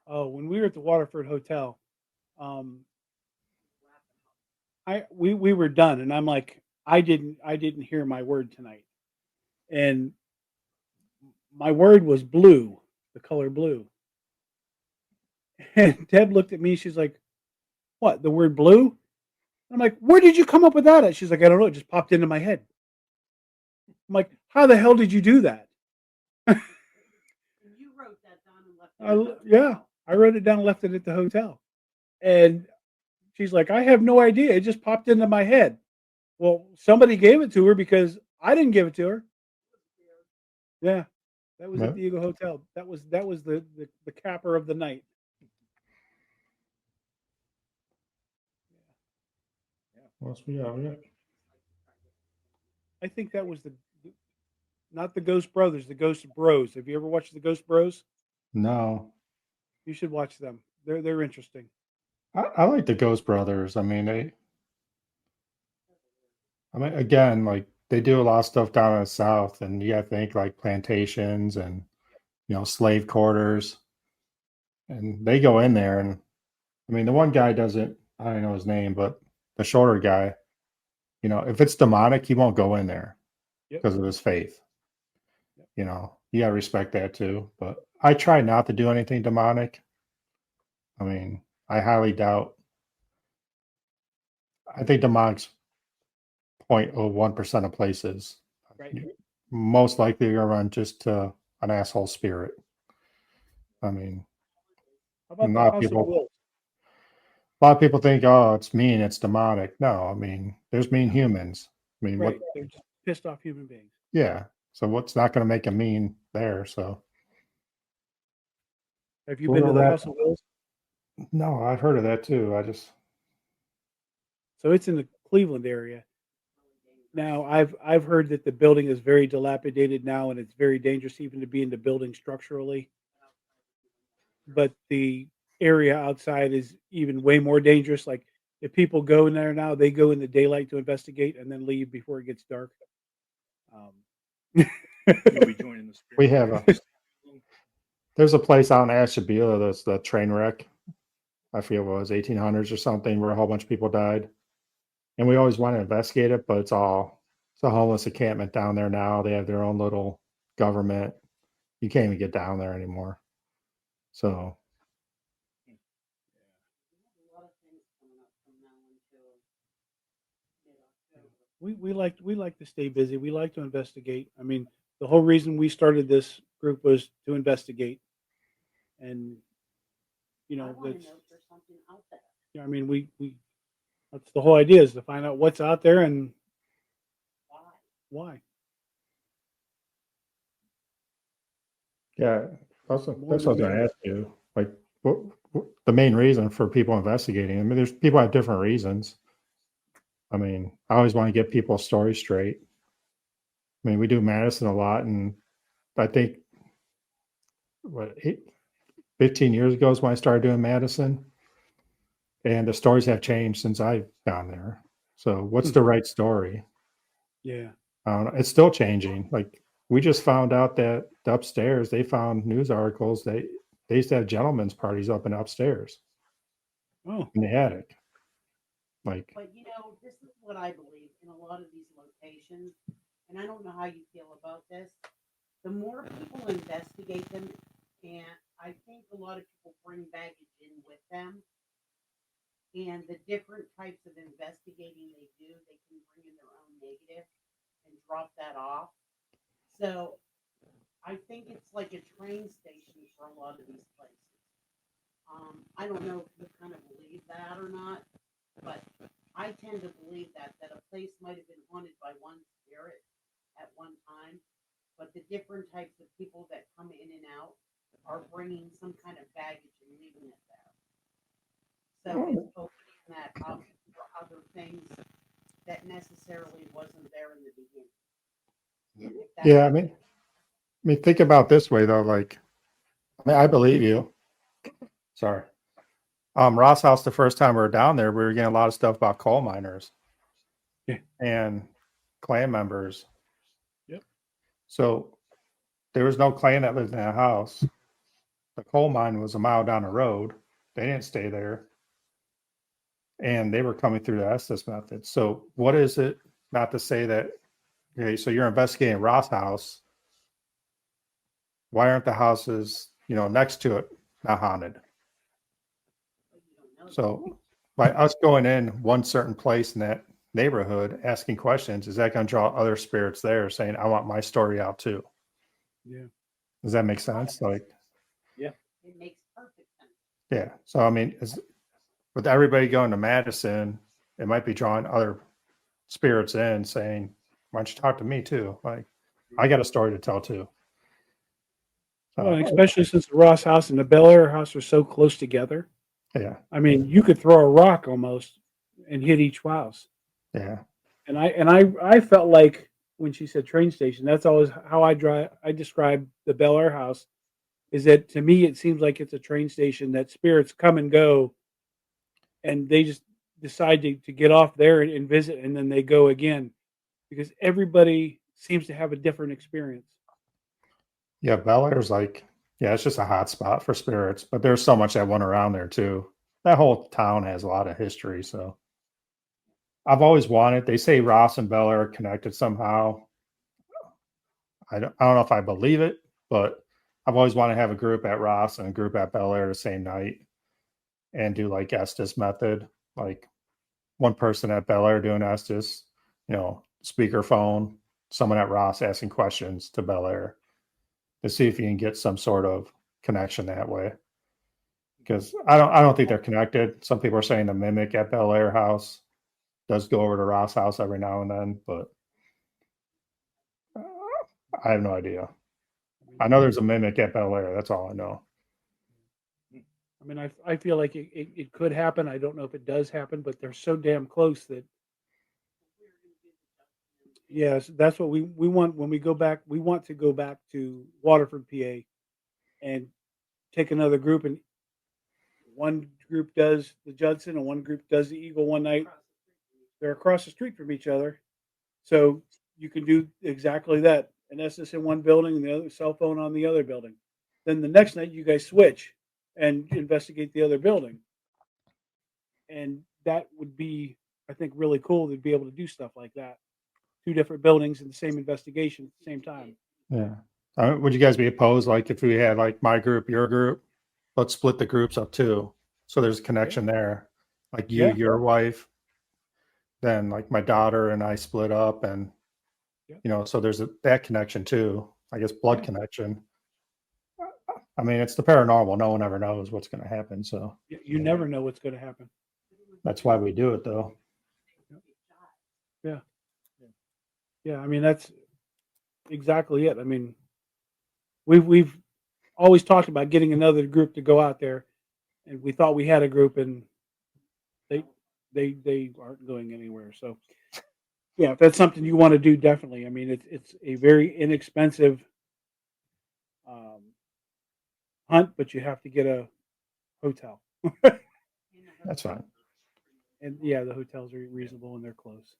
Oh, when we were at the Waterford Hotel, we were done, and I'm like, I didn't hear my word tonight, and my word was blue, the color blue. And Deb looked at me. She's like, "What? The word blue?" I'm like, "Where did you come up with that at?" She's like, "I don't know. It just popped into my head." I'm like, "How the hell did you do that?" You wrote that down and left it at the Yeah, hotel. I wrote it down and left it at the hotel. And she's like, "I have no idea. It just popped into my head." Well, somebody gave it to her because I didn't give it to her. Yeah, that was Yeah. at the Eagle Hotel. That was the capper of the night. What else we got? I think that was not the Ghost Brothers, the Ghost Bros. Have you ever watched the Ghost Bros? No. You should watch them. They're interesting. I like the Ghost Brothers. I mean, again, like they do a lot of stuff down in the South, and you got to think like plantations and slave quarters, and they go in there, and I mean, the one guy doesn't. I don't know his name, but the shorter guy, if it's demonic, he won't go in there Yep. because of his faith. Yep. You got to respect that too. But I try not to do anything demonic. I mean, I highly doubt. I think demonic's 0.01% of places. Right. Most likely you're going to run just to an asshole spirit. I mean, How about a the lot of House of people. Wolves? A lot of people think, oh, it's mean, it's demonic. No, I mean, there's mean humans. I mean, Right. pissed off human beings. Yeah. So what's not going to make them mean there? So Have you We're been to gonna the wrap- House of Wills? no, I've heard of that too. So it's in the Cleveland area. Now I've heard that the building is very dilapidated now, and it's very dangerous even to be in the building structurally. But the area outside is even way more dangerous. Like if people go in there now, they go in the daylight to investigate and then leave before it gets dark. You'll be joining the spirit. we have there's a place out in Ashtabula that's the train wreck. I feel it was 1800s or something where a whole bunch of people died. And we always want to investigate it, but it's a homeless encampment down there now. They have their own little government. You can't even get down there anymore. So A lot of things coming up from now until mid-October. we like to stay busy. We like to investigate. I mean, the whole reason we started this group was to investigate, and you I know want that's to know if there's something out there. I mean we that's the whole idea is to find out what's out there and Why? why. yeah, that's More what I was the going to merrier. ask you. Like, what the main reason for people investigating? I mean, there's people have different reasons. I mean, I always want to get people's stories straight. I mean, we do Madison a lot, and I think what 15 years ago is when I started doing Madison, and the stories have changed since I've gone there. So, what's the right story? Yeah. I don't know. It's still changing. Like we just found out that upstairs they found news articles. They used to have gentlemen's parties up and upstairs Oh. in the attic. Like, But you know, this is what I believe in a lot of these locations, and I don't know how you feel about this. The more people investigate them, and I think a lot of people bring baggage in with them, and the different types of investigating they do, they can bring in their own negative and drop that off. So I think it's like a train station for a lot of these places. I don't know if you kind of believe that or not, but I tend to believe that a place might have been haunted by one spirit at one time, but the different types of people that come in and out are bringing some kind of baggage and leaving it there. So it's opening that up for other things that necessarily wasn't there in the beginning. If that yeah, makes sense. I mean, think about it this way though. Like, I mean, I believe you. Sorry. Ross House, the first time we were down there, we were getting a lot of stuff about coal miners Yeah. and clan members. Yep. So there was no clan that lived in that house. The coal mine was a mile down the road. They didn't stay there. And they were coming through the Estes method. So what is it not to say that, okay, so you're investigating Ross House. Why aren't the houses, next to it not haunted? But you don't know that. So by us going in one certain place in that neighborhood, asking questions, is that going to draw other spirits there saying, I want my story out too? Yeah. Does that make sense? Like, It makes perfect sense. yeah. So, I mean, with everybody going to Madison, it might be drawing other spirits in saying, why don't you talk to me too? Like, I got a story to tell too. Well, and especially since the Ross house and the Bel Air house are so close together. Yeah. I mean, you could throw a rock almost and hit each house. Yeah. And I felt like when she said train station, that's always how I describe the Bel Air house. Is that to me it seems like it's a train station that spirits come and go, and they just decide to get off there and visit, and then they go again because everybody seems to have a different experience. Yeah. Bel Air's like, yeah, it's just a hot spot for spirits, but there's so much that went around there too. That whole town has a lot of history. So I've always wanted, they say Ross and Bel Air are connected somehow. I don't know if I believe it, but I've always wanted to have a group at Ross and a group at Bel Air the same night and do like Estes method, like one person at Bel Air doing Estes, speakerphone, someone at Ross asking questions to Bel Air to see if you can get some sort of connection that way. Because I don't think they're connected. Some people are saying the mimic at Bel Air house does go over to Ross house every now and then, but I have no idea. I know there's a mimic at Bel Air. That's all I know. I mean, I feel like it could happen. I don't know if it does happen, but they're so damn close that yes, that's what we want when we go back. We want to go back to Waterford, PA, and take another group, and one group does the Judson and one group does the Eagle one night. They're across the street from each other, so you can do exactly that. An SS in one building and the other cell phone on the other building. Then the next night you guys switch and investigate the other building, and that would be, I think, really cool to be able to do stuff like that. Two different buildings in the same investigation at the same time. Yeah. Would you guys be opposed, like if we had like my group, your group? Let's split the groups up too, so there's a connection there. Like you, Yeah. your wife, then like my daughter and I split up, and Yeah. so there's that connection too. I guess blood Yeah. connection. I mean, it's the paranormal. No one ever knows what's going to happen, so You never know what's going to happen. that's why we do it, though. Yeah. Yeah. I mean, that's exactly it. I mean, we've always talked about getting another group to go out there, and we thought we had a group, and they aren't going anywhere. So, yeah, if that's something you want to do, definitely. I mean, it's a very inexpensive hunt, but you have to get a hotel, That's fine. and yeah, the hotels are reasonable and they're close.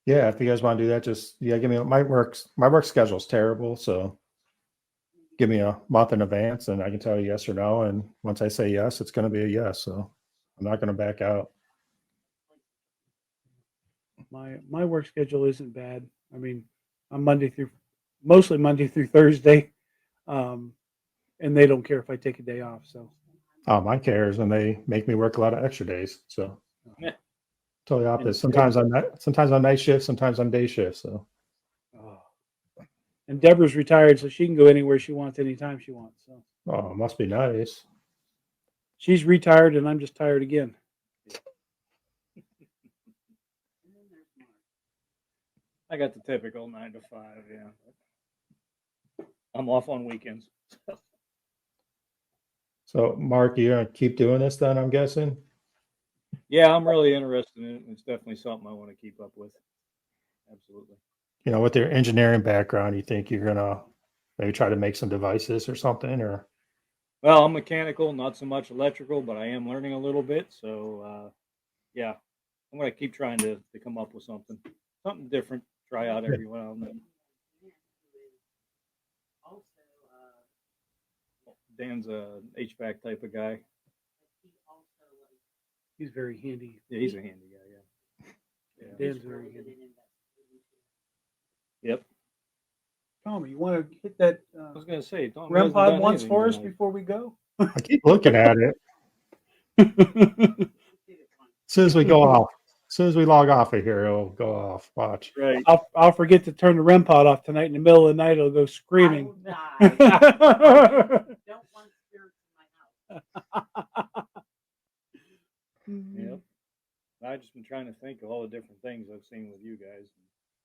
Yeah, if you guys want to do that, just give me my work schedule's terrible, so give me a month in advance and I can tell you yes or no. And once I say yes, it's going to be a yes. So I'm not going to back out. My work schedule isn't bad. I mean, I'm mostly Monday through Thursday, and they don't care if I take a day off. So, Mine cares, and they make me work a lot of extra days. So Yeah. totally opposite. Sometimes on night shift, sometimes on day shift. So and Deborah's retired, so she can go anywhere she wants, anytime she wants. So it must be nice. she's retired, and I'm just tired again. I got the typical 9 to 5. Yeah, I'm off on weekends. So Mark, you're gonna keep doing this then, I'm guessing? Yeah, I'm really interested in it. It's definitely something I want to keep up with. Absolutely. With your engineering background, you think you're gonna maybe try to make some devices or something, or Well, I'm mechanical, not so much electrical, but I am learning a little bit. So, yeah, I'm going to keep trying to come up with something different, try out every now and then. Dan's a HVAC type of guy. He's very handy. Yeah, he's a handy guy. Yeah. Dan's very handy. Yep. Tommy, you want to hit that I was going to say, Tom REM hasn't pod done once anything for us tonight. before we go? I keep looking at it. As soon as we go off, as soon as we log off of here, it'll go off. Watch. Right. I'll forget to turn the REM pod off tonight. In the middle of the night, it'll go screaming. I will die. Don't want spirits in my house. Yep. I've just been trying to think of all the different things I've seen with you guys and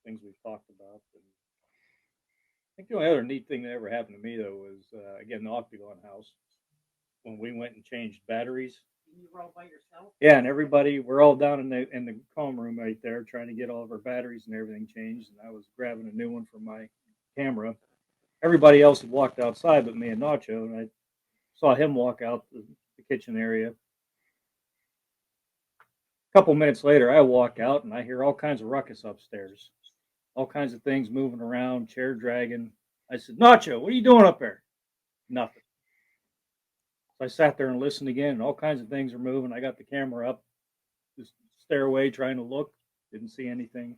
things we've talked about. And I think the only other neat thing that ever happened to me though was again the Octagon House when we went and changed batteries. You were all by yourself? Yeah, and we're all down in the comm room right there trying to get all of our batteries and everything changed. And I was grabbing a new one for my camera. Everybody else had walked outside but me and Nacho, and I saw him walk out the kitchen area. A couple minutes later, I walk out and I hear all kinds of ruckus upstairs, all kinds of things moving around, chair dragging. I said, Nacho, what are you doing up there? Nothing. So I sat there and listened again, and all kinds of things are moving. I got the camera up, this stairway, trying to look. Didn't see anything.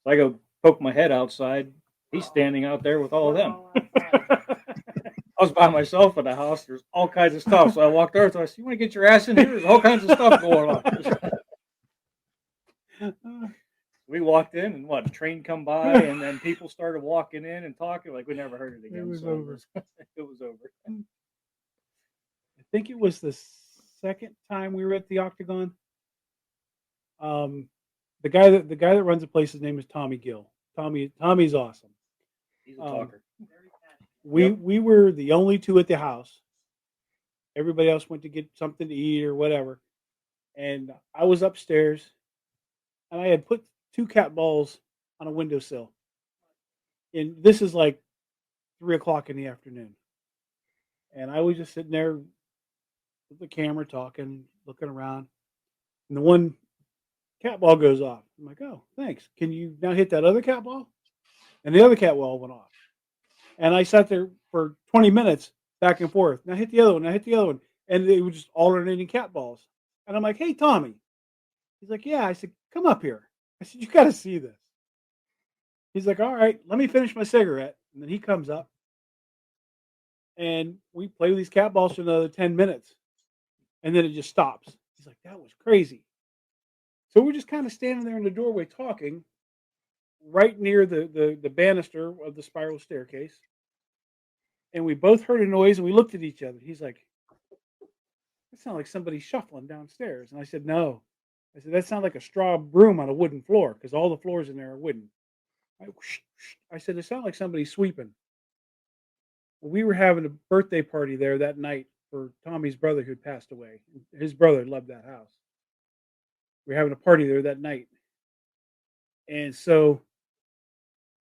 So I go poke my head outside. He's standing out there with all of them. I was by myself in the house. There's all kinds of stuff. So I walked over. So I said, you want to get your ass in here? There's all kinds of stuff going on. We walked in, and a train come by, and then people started walking in and talking like we never heard it again. It was so over. It was over. I think it was the second time we were at the Octagon. The guy that runs the place, his name is Tommy Gill. Tommy's awesome. He's a talker. Very passionate. We were the only two at the house. Everybody else went to get something to eat or whatever. And I was upstairs and I had put 2 cat balls on a windowsill. And this is like 3 o'clock in the afternoon. And I was just sitting there with the camera talking, looking around. And the one cat ball goes off. I'm like, oh, thanks. Can you now hit that other cat ball? And the other cat ball went off. And I sat there for 20 minutes back and forth. Now hit the other one. Now hit the other one. And they were just alternating cat balls. And I'm like, hey, Tommy. He's like, yeah. I said, come up here. I said, you got to see this. He's like, all right, let me finish my cigarette. And then he comes up. And we play with these cat balls for another 10 minutes. And then it just stops. He's like, that was crazy. So we're just kind of standing there in the doorway talking, right near the banister of the spiral staircase. And we both heard a noise and we looked at each other. He's like, that sounded like somebody shuffling downstairs. And I said, no. I said, that sounded like a straw broom on a wooden floor because all the floors in there are wooden. I said, it sounded like somebody sweeping. Well, we were having a birthday party there that night for Tommy's brother who'd passed away. His brother loved that house. We were having a party there that night. And so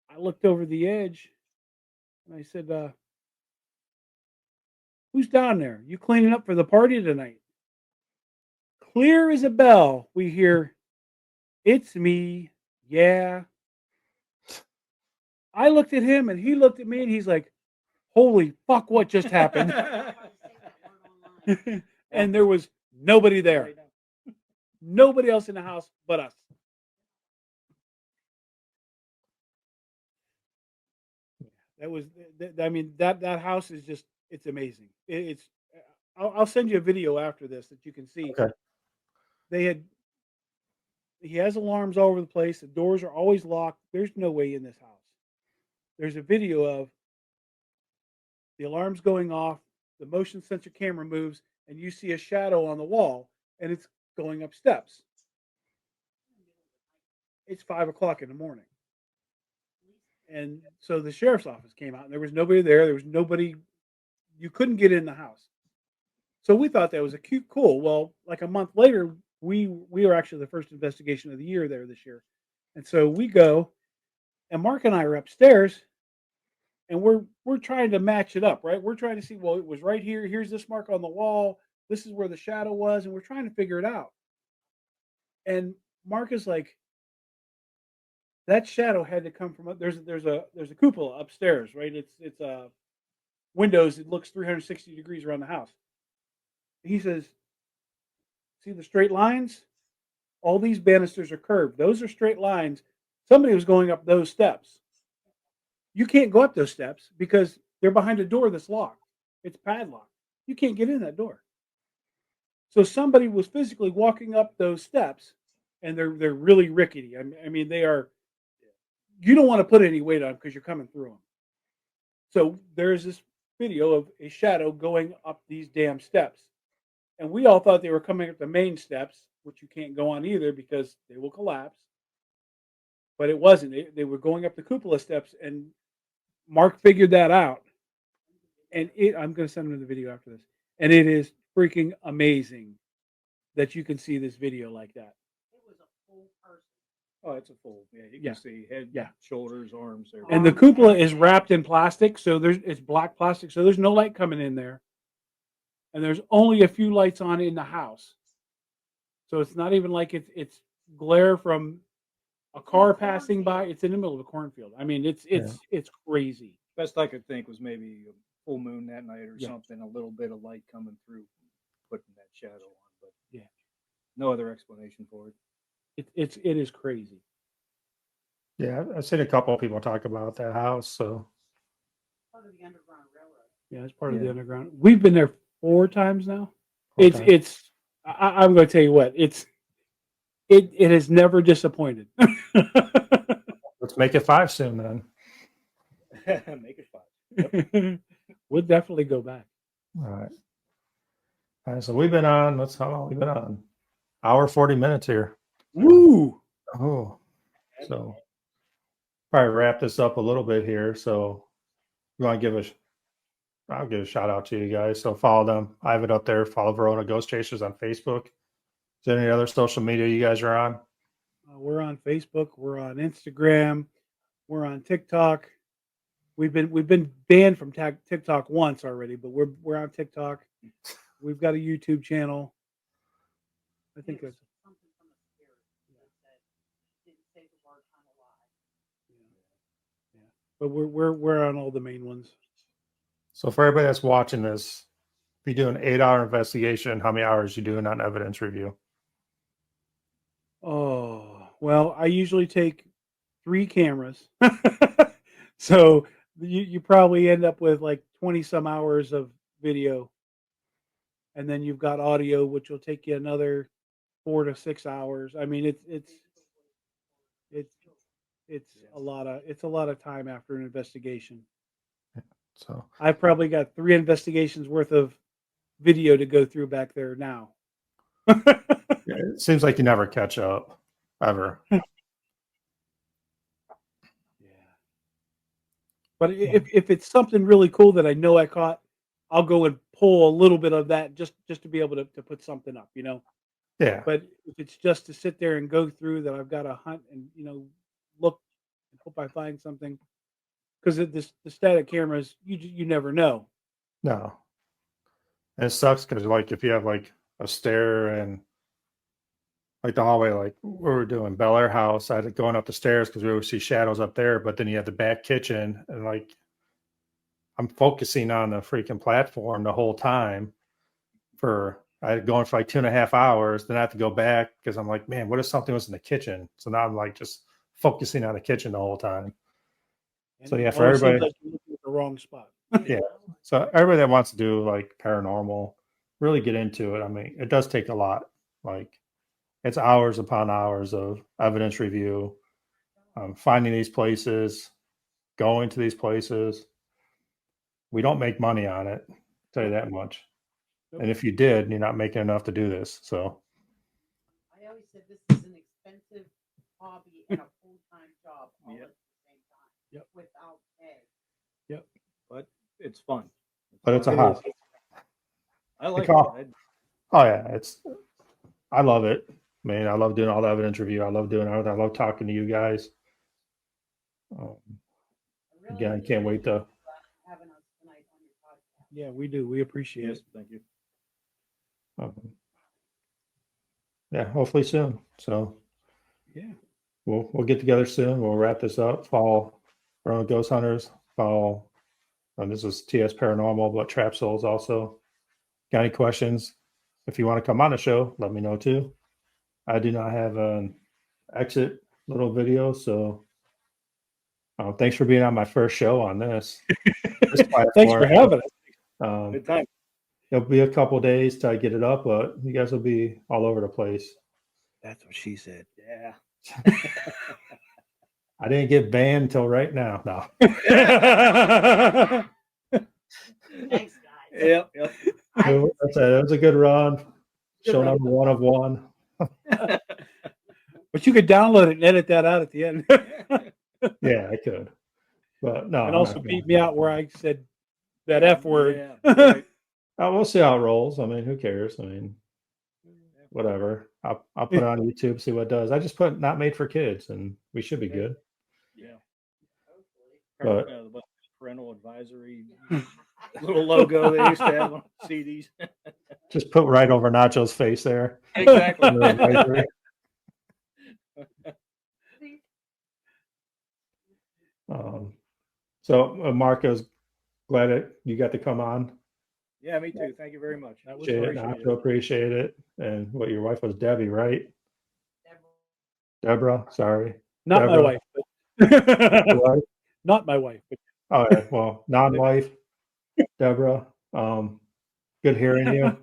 I looked over the edge and I said, who's down there? You cleaning up for the party tonight? Clear as a bell, we hear, it's me. Yeah. I looked at him and he looked at me and he's like, holy fuck, what just happened? And there was nobody there. Nobody else in the house but us. That was, I mean, that house is just, it's amazing. It's, I'll send you a video after this that you can see. Okay. He has alarms all over the place. The doors are always locked. There's no way in this house. There's a video of the alarms going off, the motion sensor camera moves, and you see a shadow on the wall, and it's going up steps. It's 5 o'clock in the morning. And so the sheriff's office came out, and there was nobody there. There was nobody. You couldn't get in the house. So we thought that was cool. Well, like a month later, we were actually the first investigation of the year there this year. And so we go, and Mark and I are upstairs, and we're trying to match it up, right? We're trying to see, well, it was right here. Here's this mark on the wall. This is where the shadow was, and we're trying to figure it out. And Mark is like, that shadow had to come from there's a cupola upstairs, right? It's windows. It looks 360 degrees around the house. He says, see the straight lines? All these banisters are curved. Those are straight lines. Somebody was going up those steps. You can't go up those steps because they're behind a door that's locked. It's padlocked. You can't get in that door. So somebody was physically walking up those steps, and they're really rickety. I mean, they are. You don't want to put any weight on them because you're coming through them. So there's this video of a shadow going up these damn steps. And we all thought they were coming up the main steps, which you can't go on either because they will collapse. But it wasn't. They were going up the cupola steps, and Mark figured that out. And I'm going to send him the video after this. And it is freaking amazing that you can see this video like that. It was a full person. Oh, it's a full. Yeah, you can Yeah. see head, Yeah. shoulders, arms, everything. And the cupola is wrapped in plastic, so it's black plastic, so there's no light coming in there. And there's only a few lights on in the house. So it's not even like it's glare from a car passing by. It's in the middle of a cornfield. I mean, it's crazy. Best I could think was maybe a full moon that night or Yeah. something, a little bit of light coming through, putting that shadow on. But Yeah. no other explanation for it. It is crazy. Yeah, I've seen a couple of people talk about that house. So Part of the Underground Railroad. Yeah, it's part of the Yeah. underground. We've been there 4 times now. Okay. I'm going to tell you what, it has never disappointed. Let's make it 5 soon then. Make it 5. We'll definitely go back. All right. All right. So we've been on. How long we've been on? Hour 40 minutes here. Woo! Oh, so probably wrap this up a little bit here. So you want to I'll give a shout out to you guys. So follow them. I have it up there. Follow Verona Ghost Chasers on Facebook. Is there any other social media you guys are on? We're on Facebook. We're on Instagram. We're on TikTok. We've been banned from TikTok once already, but we're on TikTok. We've got a YouTube channel. I think that's something from the spirit that said, didn't say the word unalive. yeah. But we're on all the main ones. So for everybody that's watching this, if you do an 8-hour investigation, how many hours you doing on evidence review? Oh, well, I usually take 3 cameras. So you probably end up with like 20 some hours of video. And then you've got audio, which will take you another 4 to 6 hours. I mean, it's a lot of time after an investigation. So I've probably got 3 investigations worth of video to go through back there now. it seems like you never catch up ever. But if it's something really cool that I know I caught, I'll go and pull a little bit of that just to be able to put something up, Yeah. But if it's just to sit there and go through that, I've got to hunt and look and hope I find something. Because the static cameras, you never know. No. And it sucks because like if you have like a stair and like the hallway, like we were doing Bel Air House, I had to going up the stairs because we would see shadows up there, but then you have the back kitchen and like I'm focusing on the freaking platform the whole time I had going for like 2.5 hours. Then I have to go back because I'm like, man, what if something was in the kitchen? So now I'm like just focusing on the kitchen the whole time. And So yeah, it for always seems everybody, like you're looking at the wrong spot. yeah. So everybody that wants to do like paranormal, really get into it. I mean, it does take a lot. Like it's hours upon hours of evidence review, finding these places, going to these places. We don't make money on it, I'll tell you that much. Nope. And if you did, you're not making enough to do this. So I always said this is an expensive hobby and a full-time job all Yep. at the same time. Yep. Without pay. But it's fun. but it's a It hobby. is. I like Call- it. Oh yeah, I love it. Man, I love doing all the evidence review. I love doing everything. I love talking to you guys. Again, I can't wait to. Having us tonight on your podcast. Yeah, we do. We appreciate Yes, it. thank you. Yeah, hopefully soon. So Yeah. we'll get together soon. We'll wrap this up. Follow Verona Ghost Hunters. Follow. This is TS Paranormal, but Trap Souls also. Got any questions? If you want to come on the show, let me know too. I do not have an exit little video, so thanks for being on my first show on this. Thanks for having us. Good time. It'll be a couple days till I get it up, but you guys will be all over the place. That's what she said. Yeah. I didn't get banned until right now. No. Thanks, guys. Yep. I didn't That's say it. It was a good run. Good Show run. number 1 of 1. But you could download it and edit that out at the end. Yeah, I could. But no. And I'm also not beat gonna. me out where I said that F word. Yeah, right. We'll see how it rolls. I mean, who cares? I mean, whatever. I'll put it on YouTube, see what it does. I just put not made for kids, and we should be good. Yeah. But The parental advisory little logo they used to have on CDs. just put right over Nacho's face there. Exactly. So Mark, I was glad that you got to come on. Yeah, me too. Thank you very much. That was Appreciate it. appreciated. Nacho, appreciate it. And what your wife was Debbie, right? Deborah. Deborah, sorry. Not my Deborah. wife. Your wife? Not my wife. But Oh, yeah. Well, non-wife, Deborah. Good hearing you.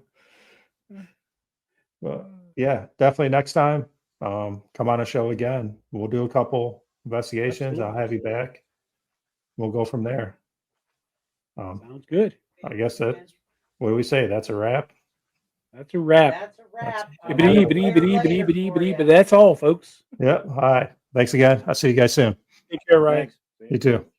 But yeah, definitely next time. Come on a show again. We'll do a couple investigations. Absolutely. I'll have you back. We'll go from there. sounds good. I guess what do we say? That's a wrap. That's a wrap. That's a wrap. But that's all, folks. Yep. All right. Thanks again. I'll see you guys soon. Take care, Ryan. Thanks. See ya. You too.